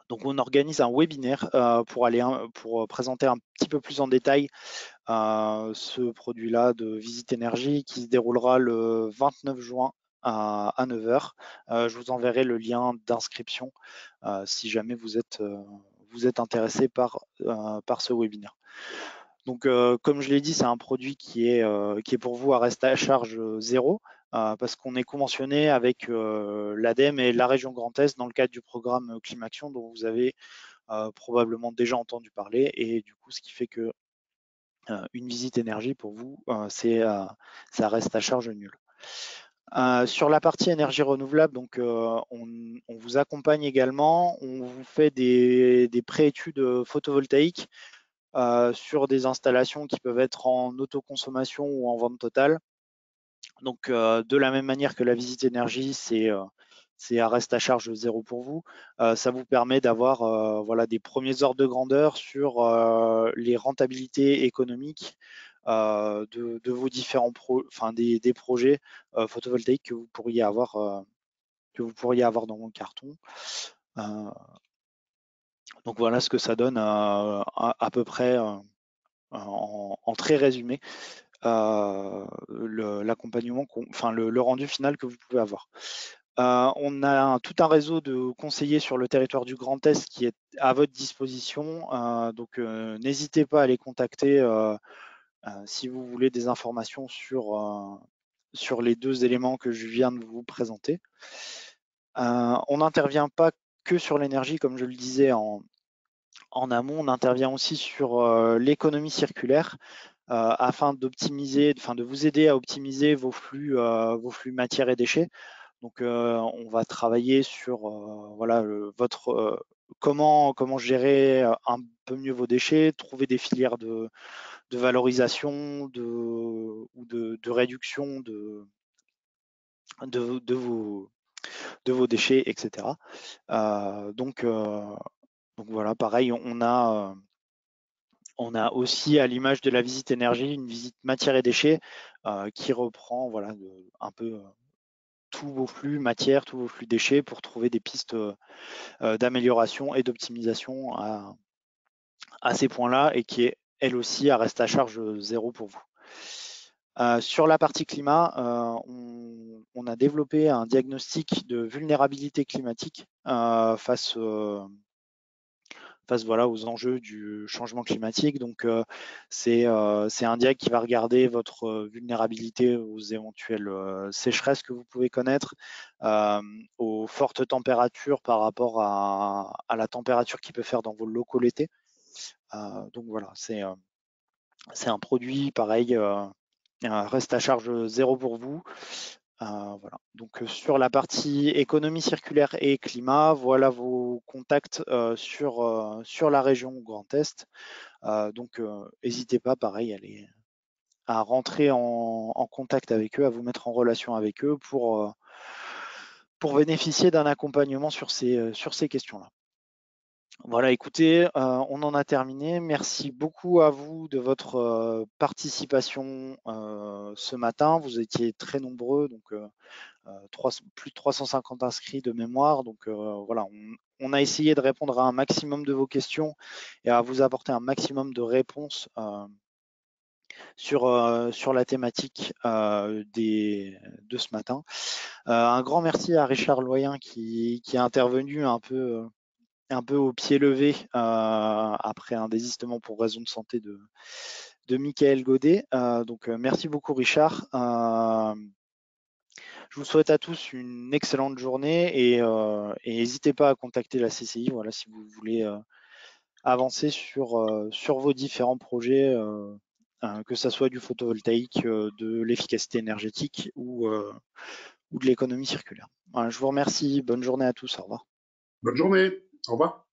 Donc on organise un webinaire pour présenter un petit peu plus en détail ce produit-là de Visite Énergie qui se déroulera le 29 juin à 9 h. Je vous enverrai le lien d'inscription si jamais vous êtes intéressé par ce webinaire. Donc, comme je l'ai dit, c'est un produit qui est pour vous à reste à charge zéro, parce qu'on est conventionné avec l'ADEME et la région Grand Est dans le cadre du programme Climaction dont vous avez probablement déjà entendu parler. Et du coup, ce qui fait que une visite énergie pour vous, ça reste à charge nulle. Sur la partie énergie renouvelable, donc on vous accompagne également, on vous fait des pré-études photovoltaïques sur des installations qui peuvent être en autoconsommation ou en vente totale. Donc de la même manière que la visite énergie, c'est à reste à charge zéro pour vous. Ça vous permet d'avoir voilà, des premiers ordres de grandeur sur les rentabilités économiques de vos différents des projets photovoltaïques que vous pourriez avoir dans mon carton. Donc voilà ce que ça donne à peu près en très résumé l'accompagnement, le rendu final que vous pouvez avoir. On a tout un réseau de conseillers sur le territoire du Grand Est qui est à votre disposition. Donc n'hésitez pas à les contacter si vous voulez des informations sur les deux éléments que je viens de vous présenter. On n'intervient pas que sur l'énergie, comme je le disais en amont, on intervient aussi sur l'économie circulaire afin de vous aider à optimiser vos flux matières et déchets. Donc, on va travailler sur voilà, comment gérer un peu mieux vos déchets, trouver des filières de valorisation ou de réduction de vos déchets, etc. Donc voilà, pareil, on a aussi, à l'image de la visite énergie, une visite matière et déchets qui reprend voilà, un peu tous vos flux matières, tous vos flux déchets pour trouver des pistes d'amélioration et d'optimisation à ces points-là et qui est elle aussi à reste à charge zéro pour vous. Sur la partie climat, on a développé un diagnostic de vulnérabilité climatique face voilà, aux enjeux du changement climatique. Donc, c'est un diag qui va regarder votre vulnérabilité aux éventuelles sécheresses que vous pouvez connaître, aux fortes températures par rapport à la température qu'il peut faire dans vos locaux l'été. Donc voilà, c'est un produit pareil, reste à charge zéro pour vous. Voilà. Donc sur la partie économie circulaire et climat, voilà vos contacts sur la région Grand Est. Donc n'hésitez pas, pareil, à rentrer en contact avec eux, à vous mettre en relation avec eux pour bénéficier d'un accompagnement sur ces questions-là. Voilà, écoutez, on en a terminé. Merci beaucoup à vous de votre participation ce matin. Vous étiez très nombreux, donc plus de 350 inscrits de mémoire. Donc voilà, on a essayé de répondre à un maximum de vos questions et à vous apporter un maximum de réponses sur la thématique de ce matin. Un grand merci à Richard Loyen qui est intervenu un peu au pied levé après un désistement pour raison de santé de Michael Godet. Donc merci beaucoup Richard. Je vous souhaite à tous une excellente journée et n'hésitez pas à contacter la CCI voilà, si vous voulez avancer sur vos différents projets, que ce soit du photovoltaïque, de l'efficacité énergétique ou de l'économie circulaire. Voilà, je vous remercie. Bonne journée à tous. Au revoir. Bonne journée. Au revoir.